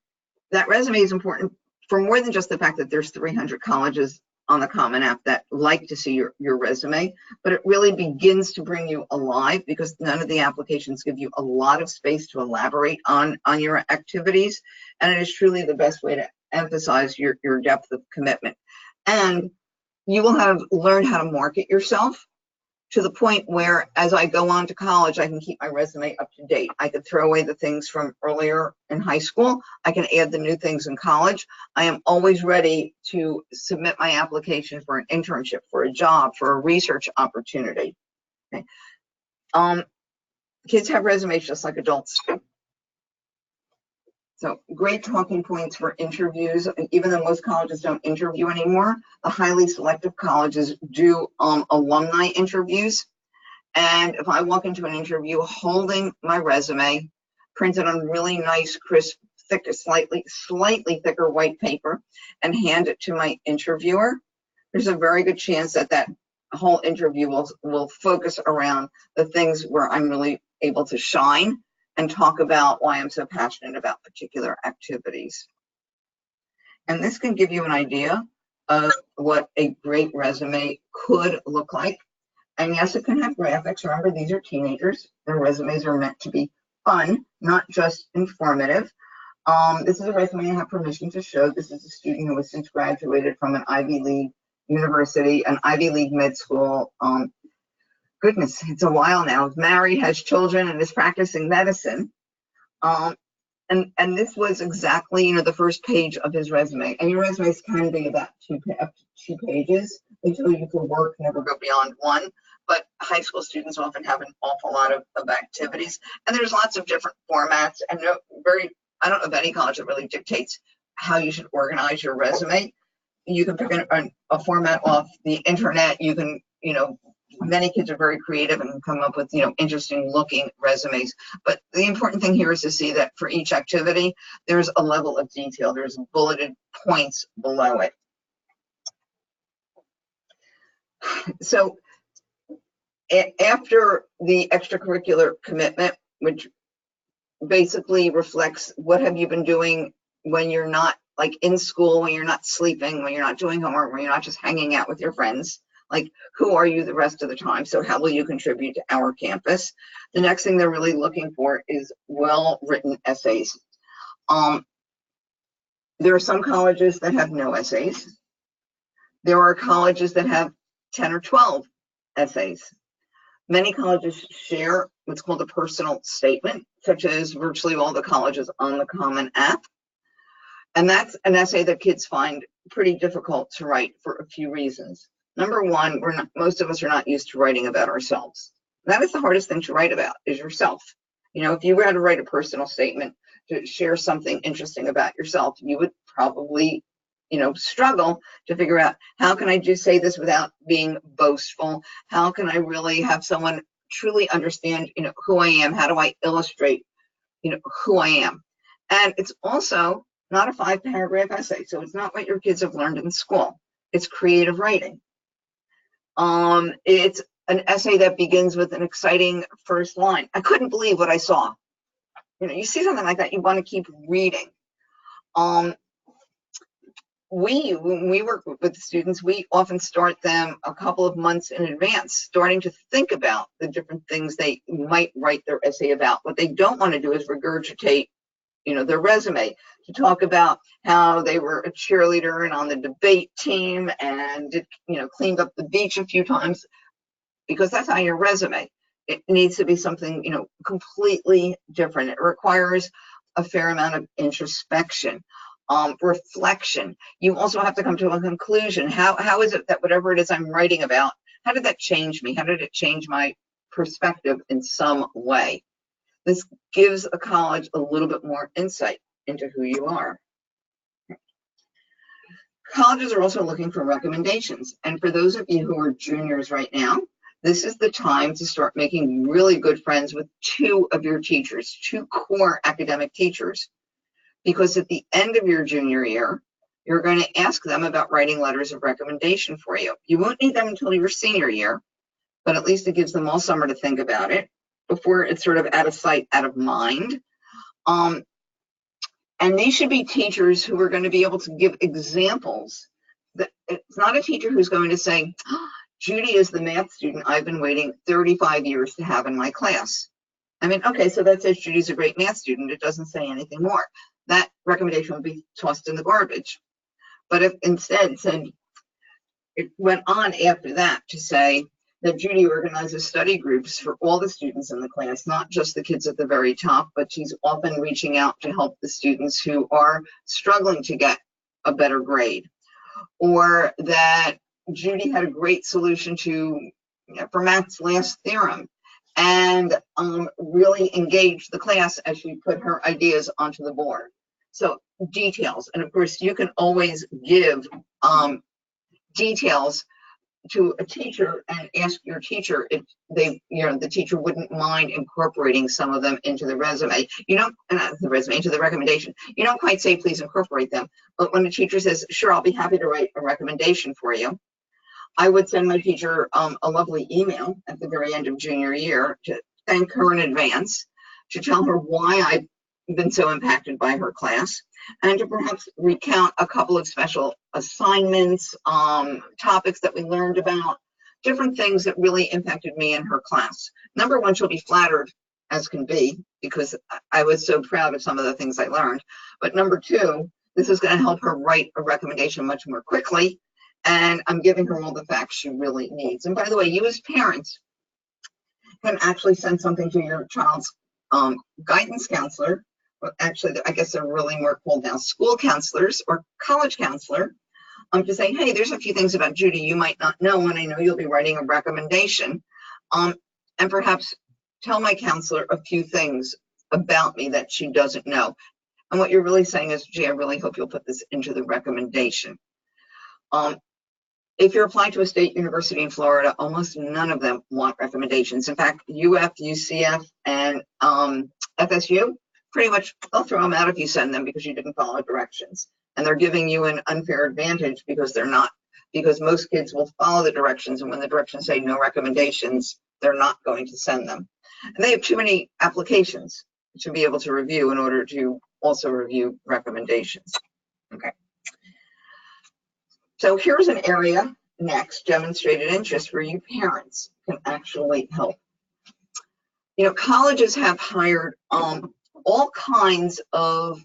that resume is important for more than just the fact that there's 300 colleges on the Common App that like to see your resume, but it really begins to bring you alive, because none of the applications give you a lot of space to elaborate on your activities, and it is truly the best way to emphasize your depth of commitment. And you will have learned how to market yourself to the point where, as I go on to college, I can keep my resume up to date. I could throw away the things from earlier in high school. I can add the new things in college. I am always ready to submit my application for an internship, for a job, for a research opportunity. Okay. Kids have resumes just like adults do. So great talking points for interviews. And even though most colleges don't interview anymore, the highly selective colleges do alumni interviews. And if I walk into an interview holding my resume, printed on really nice, crisp, thick, slightly thicker white paper, and hand it to my interviewer, there's a very good chance that that whole interview will focus around the things where I'm really able to shine and talk about why I'm so passionate about particular activities. And this can give you an idea of what a great resume could look like. And yes, it can have graphics. Remember, these are teenagers. Their resumes are meant to be fun, not just informative. This is a resume I have permission to show. This is a student who has since graduated from an Ivy League university, an Ivy League med school. Goodness, it's a while now. Is married, has children, and is practicing medicine. And this was exactly, the first page of his resume. And your resumes can be about up to 2 pages. They tell you for work, never go beyond 1. But high school students often have an awful lot of activities. And there's lots of different formats. And I don't know of any college that really dictates how you should organize your resume. You can pick a format off the internet. You can, Many kids are very creative and can come up with, interesting looking resumes. But the important thing here is to see that for each activity, there's a level of detail. There's bulleted points below it. So after the extracurricular commitment, which basically reflects what have you been doing when you're not like in school, when you're not sleeping, when you're not doing homework, when you're not just hanging out with your friends, like who are you the rest of the time? So how will you contribute to our campus? The next thing they're really looking for is well-written essays. There are some colleges that have no essays. There are colleges that have 10 or 12 essays. Many colleges share what's called a personal statement, such as virtually all the colleges on the Common App. And that's an essay that kids find pretty difficult to write for a few reasons. Number one, most of us are not used to writing about ourselves. That is the hardest thing to write about, is yourself. If you were to write a personal statement to share something interesting about yourself, you would probably struggle to figure out, how can I just say this without being boastful? How can I really have someone truly understand, who I am? How do I illustrate, who I am? And it's also not a 5-paragraph essay. So it's not what your kids have learned in school. It's creative writing. It's an essay that begins with an exciting first line. I couldn't believe what I saw. You see something like that, you want to keep reading. When we work with students, we often start them a couple of months in advance, starting to think about the different things they might write their essay about. What they don't want to do is regurgitate, their resume, to talk about how they were a cheerleader and on the debate team and did, cleaned up the beach a few times, because that's on your resume. It needs to be something, completely different. It requires a fair amount of introspection. Reflection. You also have to come to a conclusion. How is it that whatever it is I'm writing about, how did that change me? How did it change my perspective in some way? This gives a college a little bit more insight into who you are. Colleges are also looking for recommendations. And for those of you who are juniors right now, this is the time to start making really good friends with 2 of your teachers, 2 core academic teachers. Because at the end of your junior year, you're going to ask them about writing letters of recommendation for you. You won't need them until your senior year, but at least it gives them all summer to think about it before it's sort of out of sight, out of mind. And these should be teachers who are going to be able to give examples. It's not a teacher who's going to say, Judi is the math student I've been waiting 35 years to have in my class. I mean, okay, so that says Judi's a great math student. It doesn't say anything more. That recommendation would be tossed in the garbage. But if instead said, it went on after that to say that Judi organizes study groups for all the students in the class, not just the kids at the very top, but she's often reaching out to help the students who are struggling to get a better grade. Or that Judi had a great solution for Matt's last theorem, and really engage the class as she put her ideas onto the board. So details, and of course you can always give details to a teacher and ask your teacher if the teacher wouldn't mind incorporating some of them into the resume. Into the recommendation. You don't quite say please incorporate them, but when the teacher says, sure, I'll be happy to write a recommendation for you, I would send my teacher a lovely email at the very end of junior year to thank her in advance, to tell her why I've been so impacted by her class, and to perhaps recount a couple of special assignments, topics that we learned about, different things that really impacted me in her class. Number one, she'll be flattered as can be, because I was so proud of some of the things I learned. But number two, this is going to help her write a recommendation much more quickly, and I'm giving her all the facts she really needs. And by the way, you as parents can actually send something to your child's guidance counselor. Actually, I guess they're really more called now school counselors or college counselor, to say, hey, there's a few things about Judi you might not know, and I know you'll be writing a recommendation. And perhaps tell my counselor a few things about me that she doesn't know. And what you're really saying is, gee, I really hope you'll put this into the recommendation. If you're applying to a state university in Florida, almost none of them want recommendations. In fact, UF, UCF, and FSU, pretty much they'll throw them out if you send them because you didn't follow directions. And they're giving you an unfair advantage because they're not, because most kids will follow the directions, and when the directions say no recommendations, they're not going to send them. And they have too many applications to be able to review in order to also review recommendations. Okay. So here's an area next, demonstrated interest, where you parents can actually help. You know, colleges have hired all kinds of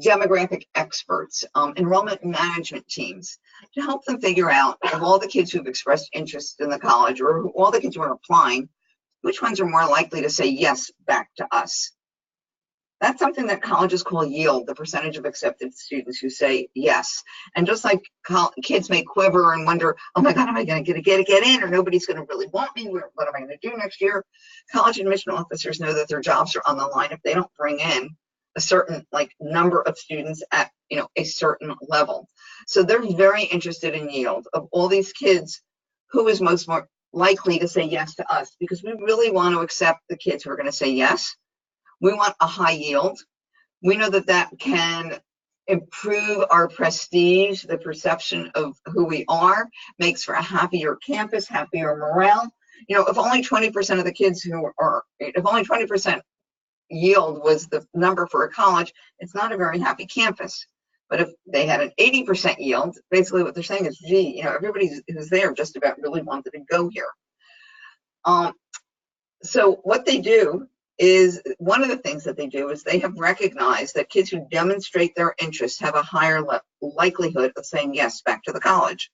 demographic experts, enrollment management teams, to help them figure out, of all the kids who've expressed interest in the college, or all the kids who are applying, which ones are more likely to say yes back to us. That's something that colleges call yield, the percentage of accepted students who say yes. And just like kids may quiver and wonder, oh my God, am I going to get in, or nobody's going to really want me? What am I going to do next year? College admission officers know that their jobs are on the line if they don't bring in a certain number of students at a certain level. So they're very interested in yield of all these kids. Who is most more likely to say yes to us? Because we really want to accept the kids who are going to say yes. We want a high yield. We know that that can improve our prestige, the perception of who we are, makes for a happier campus, happier morale. If only 20% of the kids if only 20% yield was the number for a college, it's not a very happy campus. But if they had an 80% yield, basically what they're saying is, gee, everybody who's there just about really wanted to go here. So what they do is, one of the things that they do is they have recognized that kids who demonstrate their interests have a higher likelihood of saying yes back to the college.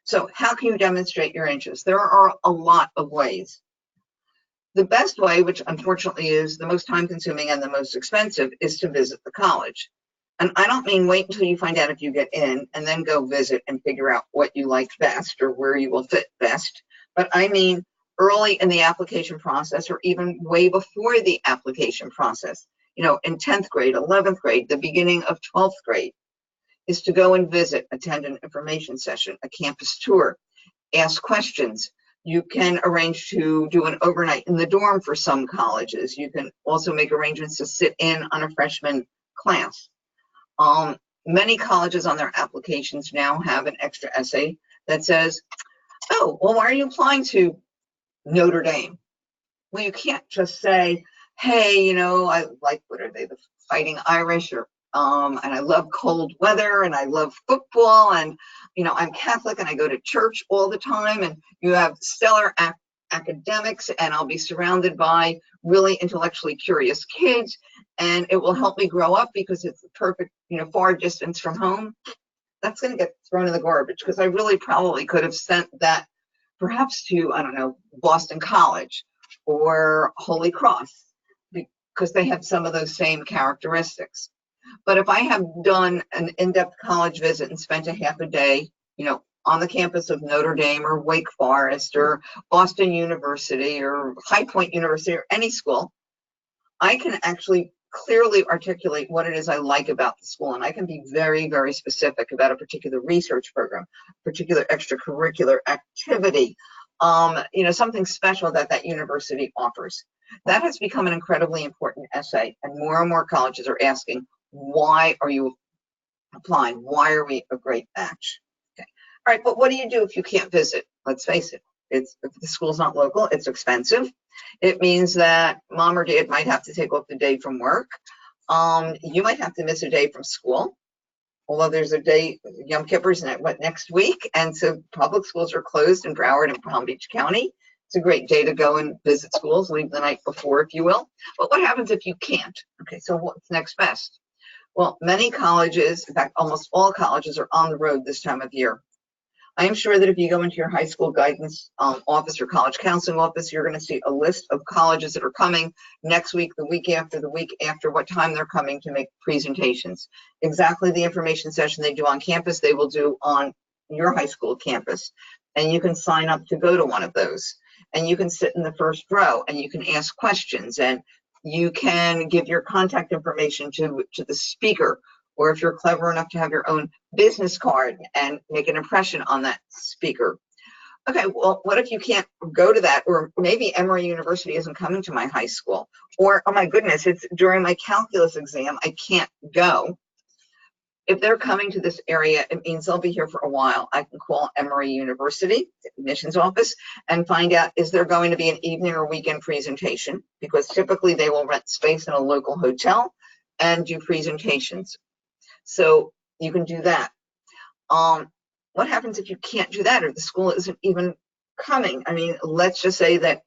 So how can you demonstrate your interest? There are a lot of ways. The best way, which unfortunately is the most time consuming and the most expensive, is to visit the college. And I don't mean wait until you find out if you get in and then go visit and figure out what you like best or where you will fit best. But I mean early in the application process, or even way before the application process, in 10th grade, 11th grade, the beginning of 12th grade, is to go and visit, attend an information session, a campus tour, ask questions. You can arrange to do an overnight in the dorm for some colleges. You can also make arrangements to sit in on a freshman class. Many colleges on their applications now have an extra essay that says, oh, well, why are you applying to Notre Dame? Well, you can't just say, hey, I like, what are they, the Fighting Irish, or and I love cold weather, and I love football, and I'm Catholic and I go to church all the time, and you have stellar academics, and I'll be surrounded by really intellectually curious kids, and it will help me grow up because it's the perfect far distance from home. That's going to get thrown in the garbage, because I really probably could have sent that perhaps to, I don't know, Boston College or Holy Cross, because they have some of those same characteristics. But if I have done an in-depth college visit and spent a half a day, on the campus of Notre Dame or Wake Forest or Boston University or High Point University or any school, I can actually clearly articulate what it is I like about the school. And I can be very, very specific about a particular research program, particular extracurricular activity, something special that university offers. That has become an incredibly important essay. And more colleges are asking, why are you applying? Why are we a great match? Okay. All right, but what do you do if you can't visit? Let's face it, if the school's not local, it's expensive. It means that mom or dad might have to take off the day from work. You might have to miss a day from school, although there's a day, Yom Kippur's next week, and so public schools are closed in Broward and Palm Beach County. It's a great day to go and visit schools, leave the night before, if you will. But what happens if you can't? Okay, so what's next best? Well, many colleges, in fact, almost all colleges, are on the road this time of year. I am sure that if you go into your high school guidance office or college counseling office, you're going to see a list of colleges that are coming next week, the week after, what time they're coming to make presentations. Exactly the information session they do on campus, they will do on your high school campus. And you can sign up to go to one of those. And you can sit in the first row and you can ask questions, and you can give your contact information to the speaker or if you're clever enough to have your own business card and make an impression on that speaker. Okay, well, what if you can't go to that? Or maybe Emory University isn't coming to my high school. Or, oh my goodness, it's during my calculus exam, I can't go. If they're coming to this area, it means they'll be here for a while. I can call Emory University, the admissions office, and find out, is there going to be an evening or weekend presentation? Because typically they will rent space in a local hotel and do presentations. So you can do that. What happens if you can't do that, or the school isn't even coming? I mean, let's just say that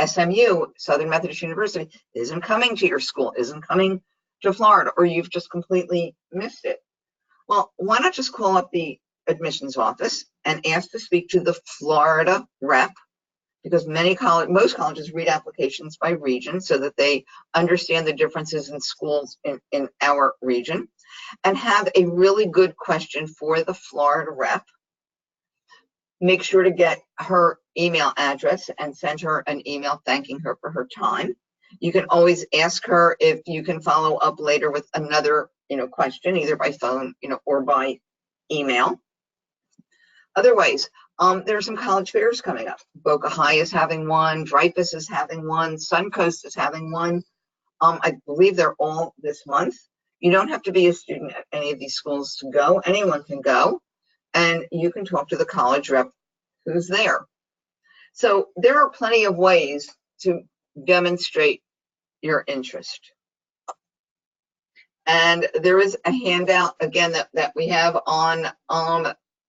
SMU, Southern Methodist University, isn't coming to your school, isn't coming to Florida, or you've just completely missed it. Well, why not just call up the admissions office and ask to speak to the Florida rep, because most colleges read applications by region so that they understand the differences in schools in our region, and have a really good question for the Florida rep. Make sure to get her email address and send her an email thanking her for her time. You can always ask her if you can follow up later with another, question, either by phone, or by email. Other ways, there are some college fairs coming up. Boca High is having one, Dreyfus is having one, Suncoast is having one. I believe they're all this month. You don't have to be a student at any of these schools to go. Anyone can go, and you can talk to the college rep who's there. So there are plenty of ways to demonstrate your interest. And there is a handout, again, that we have on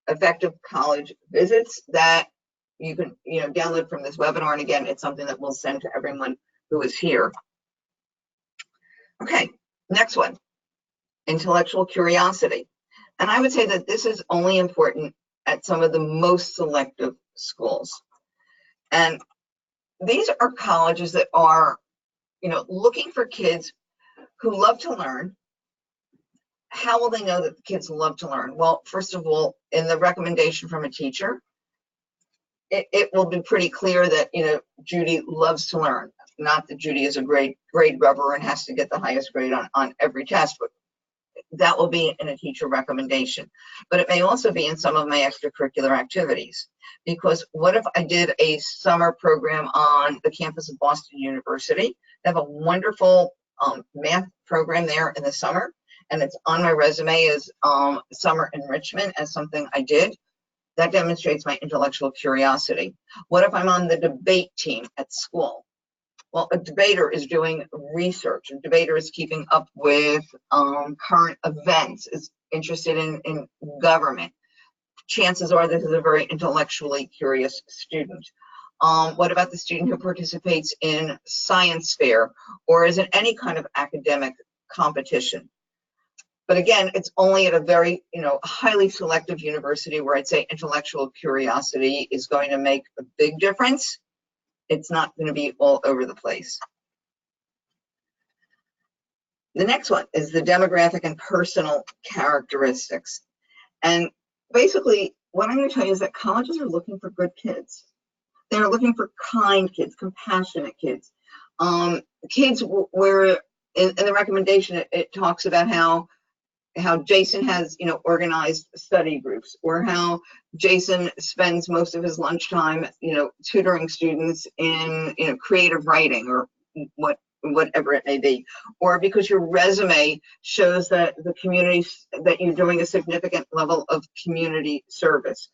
effective college visits that you can download from this webinar. And again, it's something that we'll send to everyone who is here. Okay, next one, intellectual curiosity. And I would say that this is only important at some of the most selective schools. And these are colleges that are, looking for kids who love to learn. How will they know that the kids love to learn? Well, first of all, in the recommendation from a teacher, it will be pretty clear that, Judi loves to learn. Not that Judi is a grade grubber and has to get the highest grade on every test, but that will be in a teacher recommendation. But it may also be in some of my extracurricular activities. Because what if I did a summer program on the campus of Boston University? They have a wonderful math program there in the summer, and it's on my resume as summer enrichment as something I did. That demonstrates my intellectual curiosity. What if I'm on the debate team at school? Well, a debater is doing research. A debater is keeping up with current events, is interested in government. Chances are this is a very intellectually curious student. What about the student who participates in science fair or is in any kind of academic competition? But again, it's only at a very, highly selective university where I'd say intellectual curiosity is going to make a big difference. It's not going to be all over the place. The next one is the demographic and personal characteristics. And basically, what I'm going to tell you is that colleges are looking for good kids. They're looking for kind kids, compassionate kids. Kids where, in the recommendation, it talks about how Jason has, organized study groups, or how Jason spends most of his lunchtime, tutoring students in, creative writing, or whatever it may be. Or because your resume shows that the community, that you're doing a significant level of community service.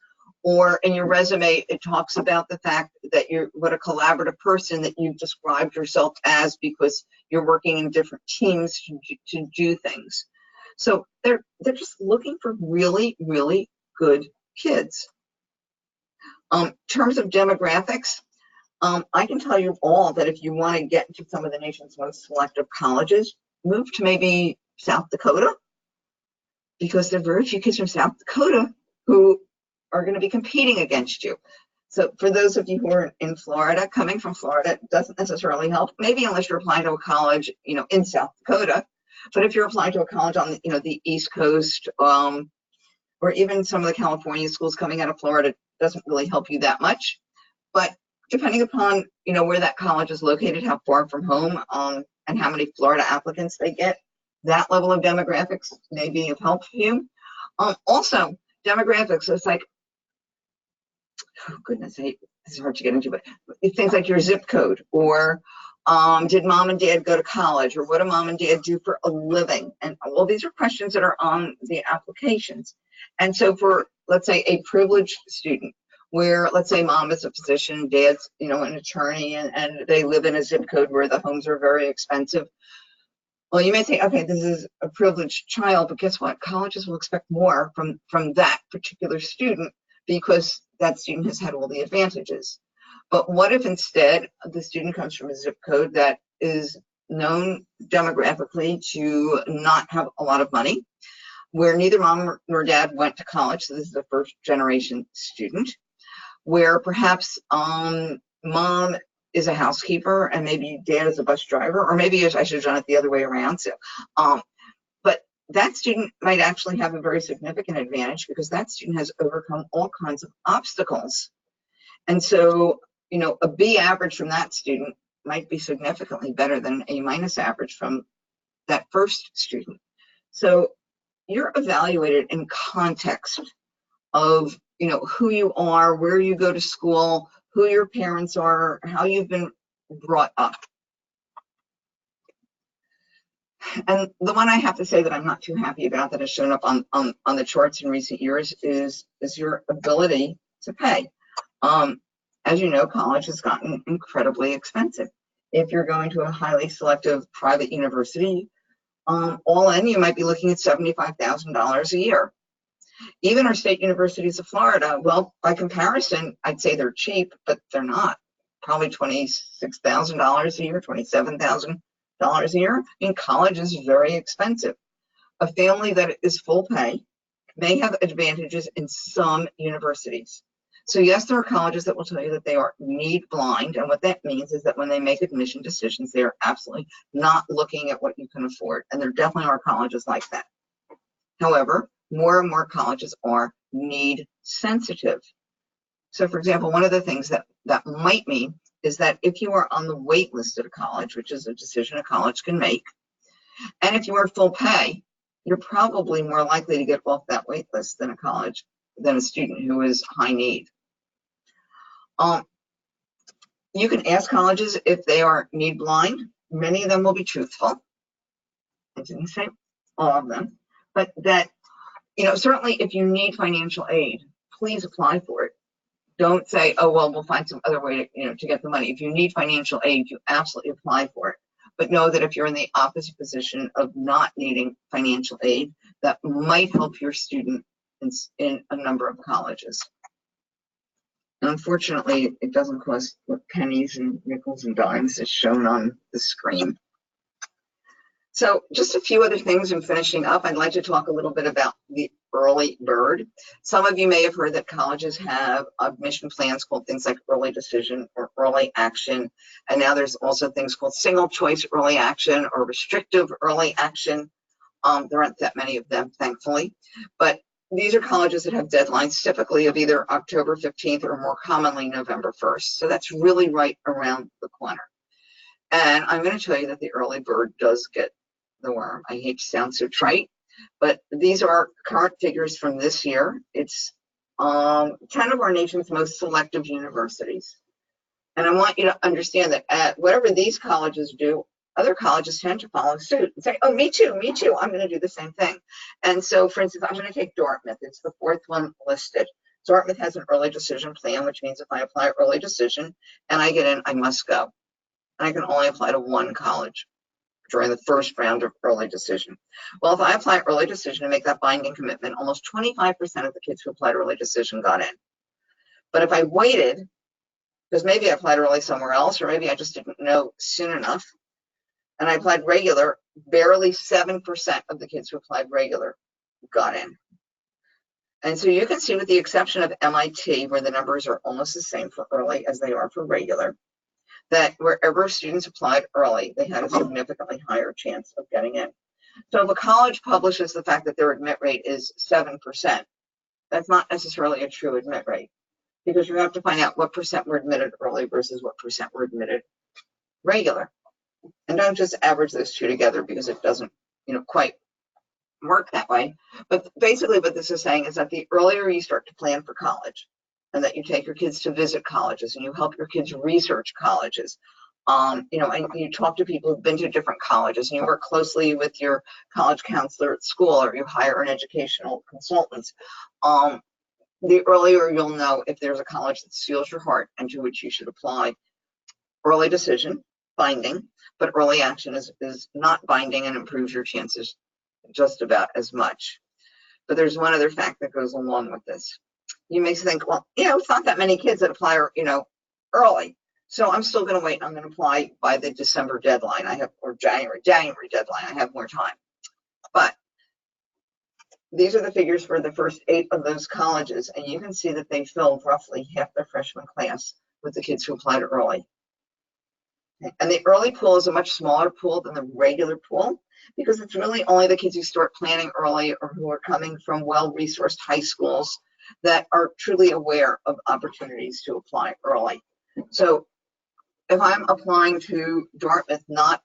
Or in your resume, it talks about the fact that you're what a collaborative person that you've described yourself as, because you're working in different teams to do things. So they're just looking for really, really good kids. In terms of demographics, I can tell you all that if you want to get into some of the nation's most selective colleges, move to maybe South Dakota, because there are very few kids from South Dakota who are going to be competing against you. So for those of you who are in Florida, coming from Florida doesn't necessarily help, maybe unless you're applying to a college, in South Dakota. But if you're applying to a college on the East Coast, or even some of the California schools coming out of Florida, it doesn't really help you that much. But depending upon where that college is located, how far from home, and how many Florida applicants they get, that level of demographics may be of help for you. Also, demographics, it's like, oh goodness, it's hard to get into, but things like your zip code, or did mom and dad go to college, or what do mom and dad do for a living? And all these are questions that are on the applications. And so for, let's say, a privileged student, where let's say mom is a physician, dad's, you know, an attorney, and they live in a zip code where the homes are very expensive. Well, you may say, okay, this is a privileged child, but guess what? Colleges will expect more from that particular student because that student has had all the advantages. But what if instead the student comes from a zip code that is known demographically to not have a lot of money, where neither mom nor dad went to college, so this is a first generation student, where perhaps mom is a housekeeper and maybe dad is a bus driver, or maybe I should have done it the other way around. So, but that student might actually have a very significant advantage because that student has overcome all kinds of obstacles. And so, you know, a B average from that student might be significantly better than an A minus average from that first student. So you're evaluated in context of, you know, who you are, where you go to school, who your parents are, how you've been brought up. And the one I have to say that I'm not too happy about that has shown up on the charts in recent years is your ability to pay. As you know, college has gotten incredibly expensive. If you're going to a highly selective private university, all in, you might be looking at $75,000 a year. Even our state universities of Florida, well, by comparison, I'd say they're cheap, but they're not. Probably $26,000 a year, $27,000 a year. I mean, college is very expensive. A family that is full pay may have advantages in some universities. So yes, there are colleges that will tell you that they are need blind, and what that means is that when they make admission decisions, they are absolutely not looking at what you can afford, and there definitely are colleges like that. However, more and more colleges are need sensitive. So for example, one of the things that might mean is that if you are on the wait list at a college, which is a decision a college can make, and if you are full pay, you're probably more likely to get off that wait list than a student who is high need. You can ask colleges if they are need blind. Many of them will be truthful. I didn't say all of them, but that, you know, certainly if you need financial aid, please apply for it. Don't say, oh, well, we'll find some other way to, you know, to get the money. If you need financial aid, you absolutely apply for it. But know that if you're in the opposite position of not needing financial aid, that might help your student in a number of colleges. And unfortunately, it doesn't cost pennies and nickels and dimes as shown on the screen. So just a few other things in finishing up. I'd like to talk a little bit about the early bird. Some of you may have heard that colleges have admission plans called things like early decision or early action. And now there's also things called single choice early action or restrictive early action. There aren't that many of them, thankfully. But these are colleges that have deadlines typically of either October 15th or more commonly November 1st. So that's really right around the corner. And I'm going to tell you that the early bird does get the worm. I hate to sound so trite, but these are current figures from this year. It's 10 of our nation's most selective universities. And I want you to understand that at whatever these colleges do, other colleges tend to follow suit and say, oh, me too, I'm going to do the same thing. And so, for instance, I'm going to take Dartmouth. It's the fourth one listed. Dartmouth has an early decision plan, which means if I apply early decision and I get in, I must go. And I can only apply to one college during the first round of early decision. Well, if I apply early decision and make that binding commitment, almost 25% of the kids who applied early decision got in. But if I waited, because maybe I applied early somewhere else, or maybe I just didn't know soon enough, and I applied regular, barely 7% of the kids who applied regular got in. And so you can see, with the exception of MIT, where the numbers are almost the same for early as they are for regular, that wherever students applied early, they had a significantly higher chance of getting in. So if a college publishes the fact that their admit rate is 7%, that's not necessarily a true admit rate, because you have to find out what percent were admitted early versus what percent were admitted regular. And don't just average those two together, because it doesn't quite work that way. But basically what this is saying is that the earlier you start to plan for college, and that you take your kids to visit colleges and you help your kids research colleges, and you talk to people who've been to different colleges, and you work closely with your college counselor at school, or you hire an educational consultant, the earlier you'll know if there's a college that steals your heart and to which you should apply. Early decision, binding, but early action is not binding and improves your chances just about as much. But there's one other fact that goes along with this. You may think, well, it's not that many kids that apply, early. So I'm still going to wait. I'm going to apply by the December deadline or January deadline. I have more time. But these are the figures for the first 8 of those colleges, and you can see that they filled roughly half their freshman class with the kids who applied early. And the early pool is a much smaller pool than the regular pool, because it's really only the kids who start planning early or who are coming from well-resourced high schools that are truly aware of opportunities to apply early. So if I'm applying to Dartmouth, not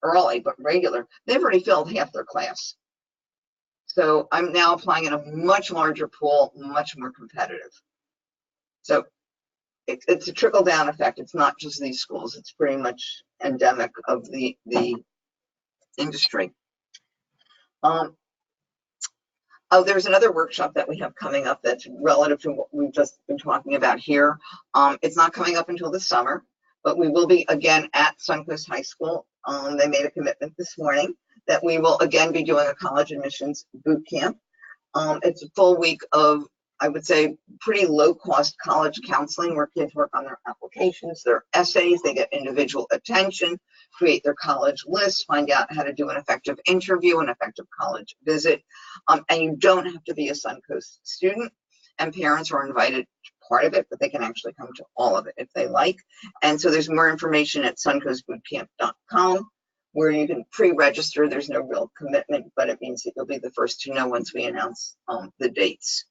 early, but regular, they've already filled half their class. So I'm now applying in a much larger pool, much more competitive. So it's a trickle-down effect. It's not just these schools. It's pretty much endemic of the industry. There's another workshop that we have coming up that's relative to what we've just been talking about here. It's not coming up until the summer, but we will be again at Suncoast High School. They made a commitment this morning that we will again be doing a college admissions boot camp. It's a full week of, I would say, pretty low-cost college counseling where kids work on their applications, their essays, they get individual attention, create their college list, find out how to do an effective interview, an effective college visit. And you don't have to be a Suncoast student, and parents are invited to part of it, but they can actually come to all of it if they like. And so there's more information at suncoastbootcamp.com, where you can pre-register. There's no real commitment, but it means that you'll be the first to know once we announce the dates.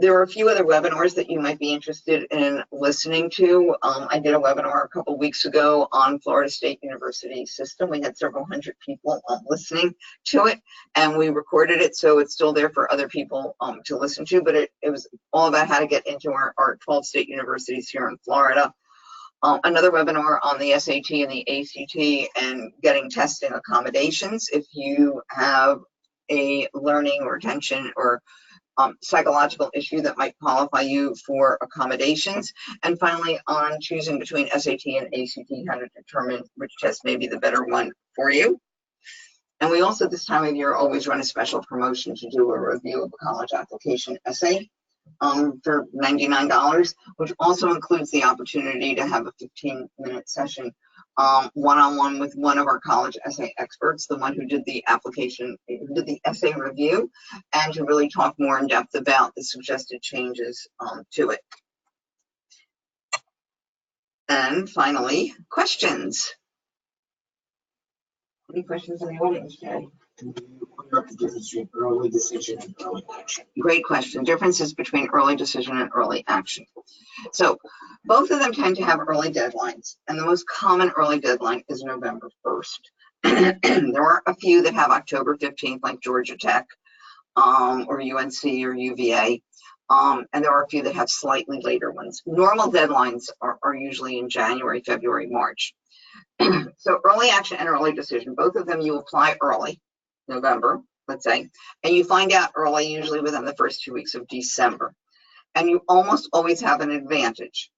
There are a few other webinars that you might be interested in listening to. I did a webinar a couple weeks ago on Florida State University system. We had several hundred people listening to it, and we recorded it, so it's still there for other people to listen to, but it was all about how to get into our 12 state universities here in Florida. Another webinar on the SAT and the ACT and getting testing accommodations if you have a learning or attention or psychological issue that might qualify you for accommodations. And finally, on choosing between SAT and ACT, how to determine which test may be the better one for you. And we also, this time of year, always run a special promotion to do a review of a college application essay for $99, which also includes the opportunity to have a 15-minute session one-on-one with one of our college essay experts, the one who did the application, who did the essay review, and to really talk more in depth about the suggested changes to it. And finally, questions. Any questions in the audience, Jay? Can you point out the difference between early decision and early action? Great question. Differences between early decision and early action. So both of them tend to have early deadlines, and the most common early deadline is November 1st. There are a few that have October 15th, like Georgia Tech or UNC or UVA, and there are a few that have slightly later ones. Normal deadlines are usually in January, February, March. So early action and early decision, both of them you apply early, November, let's say, and you find out early, usually within the first 2 weeks of December. And you almost always have an advantage.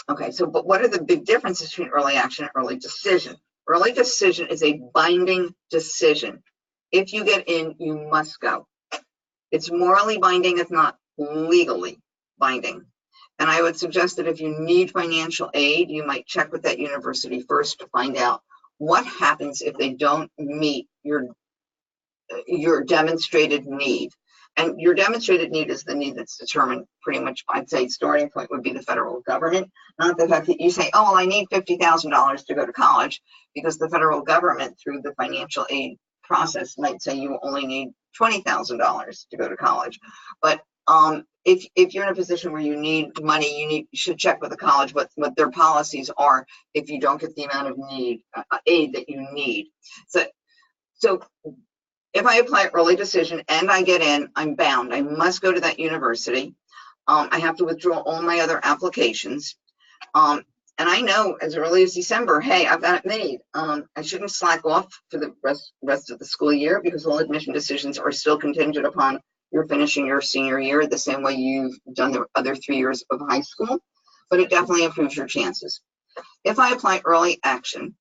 Okay, so but what are the big differences between early action and early decision? Early decision is a binding decision. If you get in, you must go. It's morally binding, it's not legally binding. And I would suggest that if you need financial aid, you might check with that university first to find out what happens if they don't meet your demonstrated need. And your demonstrated need is the need that's determined pretty much, I'd say starting point would be the federal government, not the fact that you say, oh, well, I need $50,000 to go to college, because the federal government through the financial aid process might say you only need $20,000 to go to college. But if you're in a position where you need money, you should check with the college what their policies are if you don't get the amount of aid that you need. So if I apply early decision and I get in, I'm bound. I must go to that university. I have to withdraw all my other applications. And I know as early as December, hey, I've got it made. I shouldn't slack off for the rest of the school year, because all admission decisions are still contingent upon you're finishing your senior year the same way you've done the other 3 years of high school, but it definitely improves your chances. If I apply early action,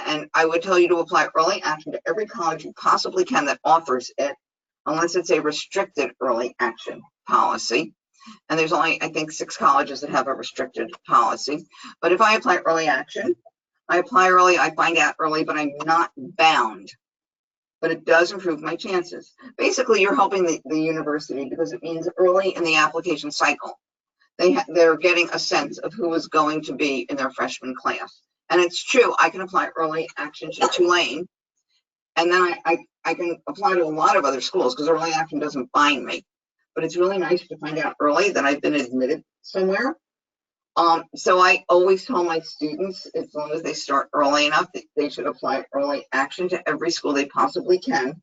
and I would tell you to apply early action to every college you possibly can that offers it, unless it's a restricted early action policy. And there's only, I think, 6 colleges that have a restricted policy. But if I apply early action, I apply early, I find out early, but I'm not bound. But it does improve my chances. Basically, you're helping the university, because it means early in the application cycle, they're getting a sense of who is going to be in their freshman class. And it's true, I can apply early action to Tulane, and then I can apply to a lot of other schools, because early action doesn't bind me. But it's really nice to find out early that I've been admitted somewhere. So I always tell my students, as long as they start early enough, that they should apply early action to every school they possibly can,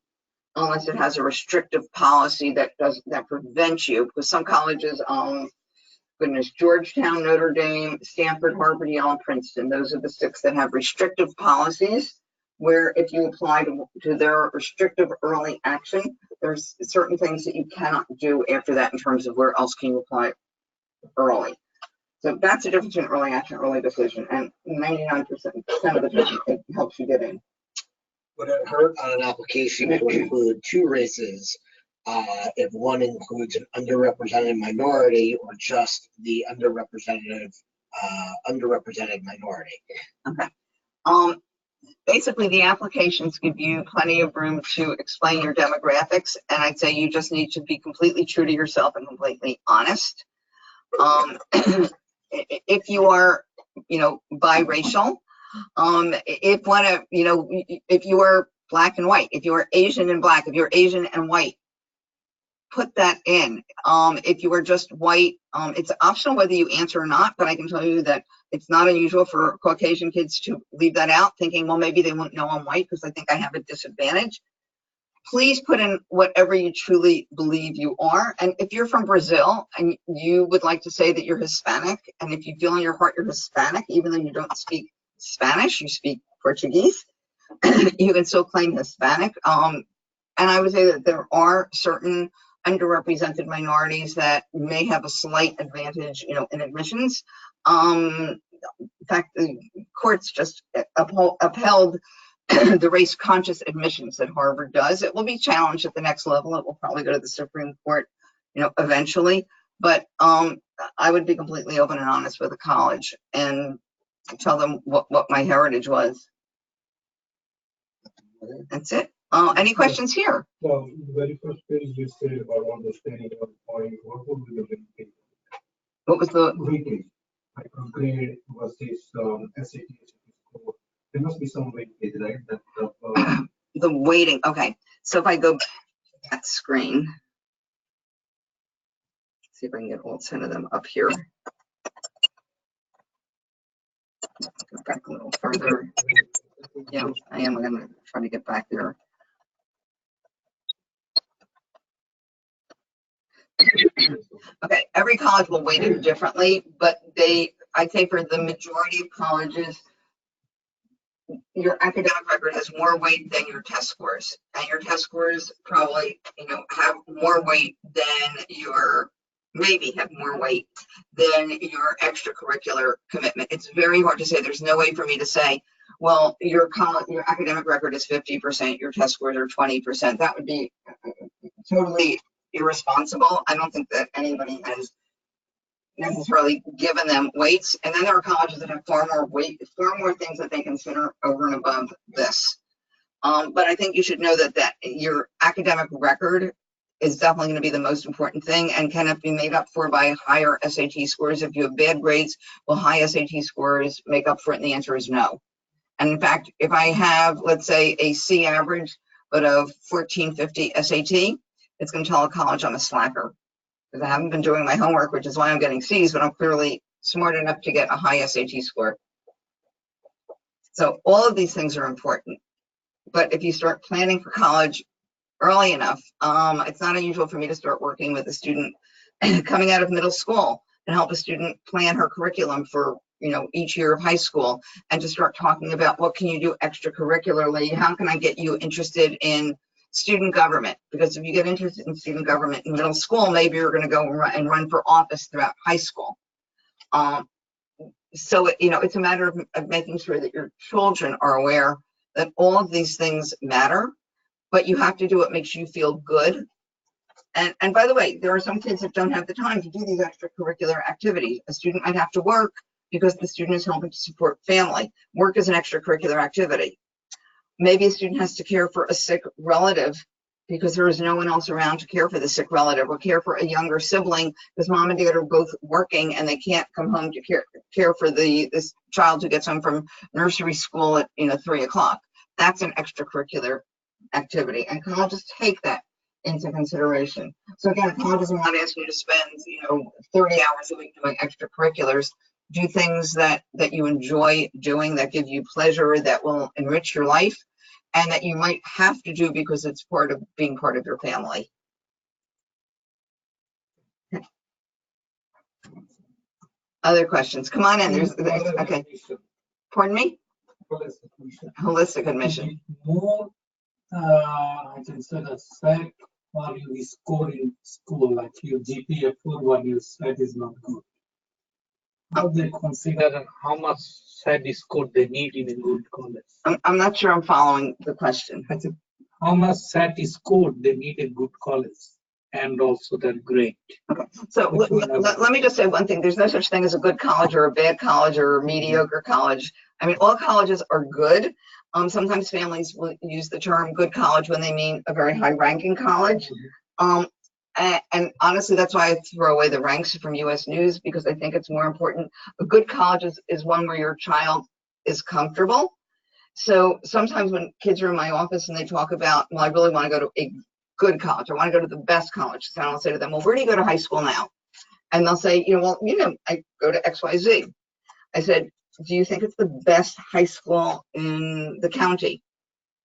unless it has a restrictive policy that prevents you. Because some colleges, goodness, Georgetown, Notre Dame, Stanford, Harvard, Yale, and Princeton, those are the 6 that have restrictive policies, where if you apply to their restrictive early action, there's certain things that you cannot do after that in terms of where else can you apply early. So that's the difference between early action and early decision, and 99% of the time it helps you get in. Would it hurt on an application to include 2 races if one includes an underrepresented minority or just the underrepresented minority? Okay. Basically, the applications give you plenty of room to explain your demographics, and I'd say you just need to be completely true to yourself and completely honest. If you are, biracial, if you are black and white, if you are Asian and black, if you're Asian and white, put that in. If you are just white, it's optional whether you answer or not, but I can tell you that it's not unusual for Caucasian kids to leave that out, thinking, well, maybe they won't know I'm white because I think I have a disadvantage. Please put in whatever you truly believe you are. And if you're from Brazil and you would like to say that you're Hispanic, and if you feel in your heart you're Hispanic, even though you don't speak Spanish, you speak Portuguese, you can still claim Hispanic. And I would say that there are certain underrepresented minorities that may have a slight advantage, in admissions. In fact, the courts just upheld the race conscious admissions that Harvard does. It will be challenged at the next level. It will probably go to the Supreme Court, eventually. But I would be completely open and honest with the college and tell them what my heritage was. That's it. Any questions here? Well, the very first page you said about understanding of point, what would be the weightage? What was the weightage? Like grade versus SAT score. There must be some weightage, right? The weighting? Okay. So if I go back to that screen, see if I can get all 10 of them up here. Go back a little further. Yeah, I am going to try to get back there. Okay, every college will weight it differently, but I'd say for the majority of colleges, your academic record has more weight than your test scores, and your test scores probably, have more weight than maybe have more weight than your extracurricular commitment. It's very hard to say. There's no way for me to say, well, your academic record is 50%, your test scores are 20%. That would be totally irresponsible. I don't think that anybody has necessarily given them weights. And then there are colleges that have far more weight, far more things that they consider over and above this. But I think you should know that your academic record is definitely going to be the most important thing, and can it be made up for by higher SAT scores? If you have bad grades, will high SAT scores make up for it? And the answer is no. And in fact, if I have, let's say, a C average, but a 1450 SAT, it's going to tell a college I'm a slacker, because I haven't been doing my homework, which is why I'm getting C's, but I'm clearly smart enough to get a high SAT score. So all of these things are important. But if you start planning for college early enough, it's not unusual for me to start working with a student coming out of middle school and help a student plan her curriculum for, you know, each year of high school, and to start talking about what can you do extracurricularly, how can I get you interested in student government, because if you get interested in student government in middle school, maybe you're going to go and run for office throughout high school. So, you know, it's a matter of making sure that your children are aware that all of these things matter, but you have to do what makes you feel good. And by the way, there are some kids that don't have the time to do these extracurricular activities. A student might have to work because the student is helping to support family. Work is an extracurricular activity. Maybe a student has to care for a sick relative because there is no one else around to care for the sick relative, or care for a younger sibling because mom and dad are both working and they can't come home to care for this child who gets home from nursery school at 3 o'clock. That's an extracurricular activity, and colleges take that into consideration. So again, colleges are not asking you to spend 30 hours a week doing extracurriculars. Do things that you enjoy doing, that give you pleasure, that will enrich your life, and that you might have to do because it's part of being part of your family. Other questions? Come on in. There's okay. Pardon me? Holistic admission. More, I can say that SAT or you score in school, like your GPA 4.1, your SAT is not good. How they consider and how much SAT score they need in a good college? I'm not sure I'm following the question. How much SAT score they need a good college, and also their grade. Okay. So let me just say one thing. There's no such thing as a good college or a bad college or a mediocre college. I mean, all colleges are good. Sometimes families will use the term good college when they mean a very high ranking college. And honestly, that's why I throw away the ranks from US News, because I think it's more important. A good college is one where your child is comfortable. So sometimes when kids are in my office and they talk about, well, I really want to go to a good college, I want to go to the best college. So I'll say to them, well, where do you go to high school now? And they'll say, I go to XYZ. I said, do you think it's the best high school in the county?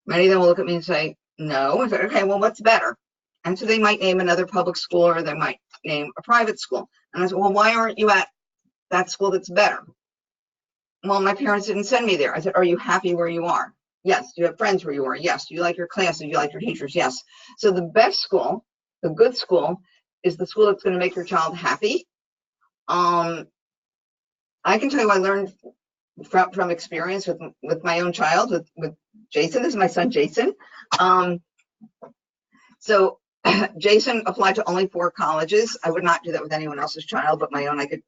Many of them will look at me and say, no. I said, okay, well, what's better? And so they might name another public school, or they might name a private school. And I said, well, why aren't you at that school that's better? Well, my parents didn't send me there. I said, are you happy where you are? Yes. Do you have friends where you are? Yes. Do you like your classes? Do you like your teachers? Yes. So the best school, the good school, is the school that's going to make your child happy. I can tell you I learned from experience with my own child, with Jason. This is my son, Jason. So Jason applied to only 4 colleges. I would not do that with anyone else's child, but my own, I could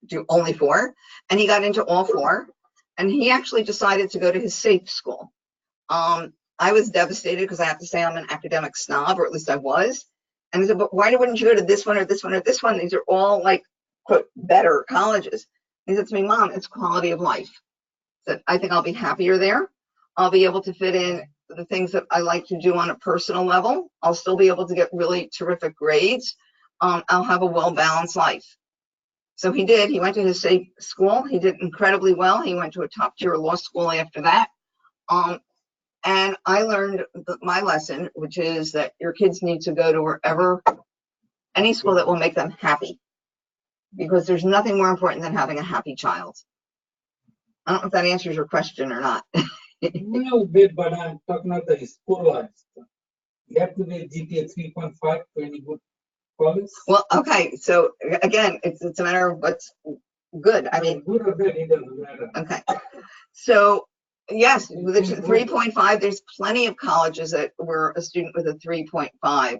do only 4. And he got into all 4. And he actually decided to go to his safe school. I was devastated because I have to say I'm an academic snob, or at least I was. And I said, but why wouldn't you go to this one or this one or this one? These are all like, quote, better colleges. He said to me, Mom, it's quality of life. That I think I'll be happier there. I'll be able to fit in the things that I like to do on a personal level. I'll still be able to get really terrific grades. I'll have a well-balanced life. So he did. He went to his safe school. He did incredibly well. He went to a top-tier law school after that. And I learned my lesson, which is that your kids need to go to any school that will make them happy, because there's nothing more important than having a happy child. I don't know if that answers your question or not. No bit, but I'm talking about the school life. You have to be GPA 3.5 to any good college. Well, okay. So again, it's a matter of what's good. I mean, good or bad, it doesn't matter. Okay. So yes, with a 3.5, there's plenty of colleges where a student with a 3.5,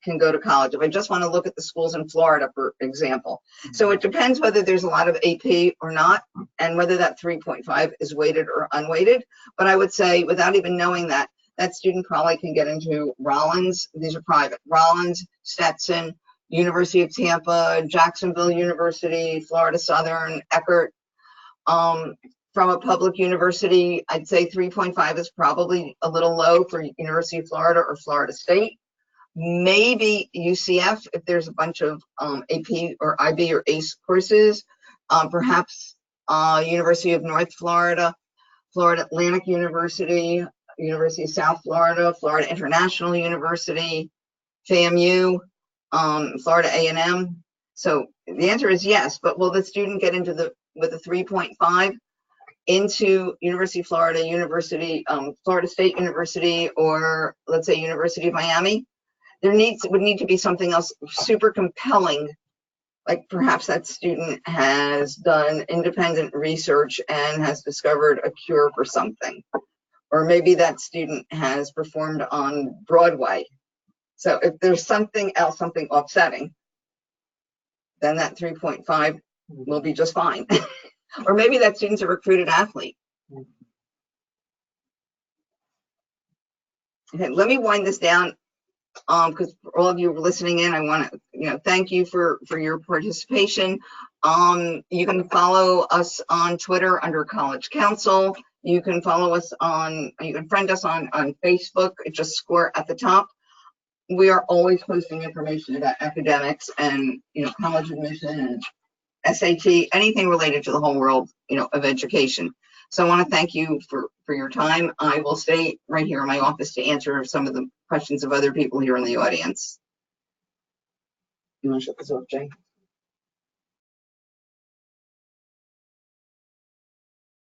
can go to college. If I just want to look at the schools in Florida, for example. So it depends whether there's a lot of AP or not, and whether that 3.5 is weighted or unweighted. But I would say, without even knowing that student probably can get into Rollins. These are private. Rollins, Stetson, University of Tampa, Jacksonville University, Florida Southern, Eckerd. From a public university, I'd say 3.5 is probably a little low for University of Florida or Florida State. maybe UCF if there's a bunch of AP or IB or ACE courses, perhaps University of North Florida, Florida Atlantic University, University of South Florida, Florida International University, FAMU, Florida A&M. So the answer is yes, but will the student get into with a 3.5 into University of Florida, Florida State University, or let's say University of Miami? There would need to be something else super compelling, like perhaps that student has done independent research and has discovered a cure for something, or maybe that student has performed on Broadway. So if there's something else, something offsetting, then that 3.5 will be just fine. Or maybe that student's a recruited athlete. Okay, let me wind this down, because for all of you listening in, I want to, thank you for your participation. You can follow us on Twitter under College Council. You can follow us you can friend us on Facebook, just score at the top. We are always posting information about academics and, college admission and SAT, anything related to the whole world, of education. So I want to thank you for your time. I will stay right here in my office to answer some of the questions of other people here in the audience. You want to shut this off, Jay?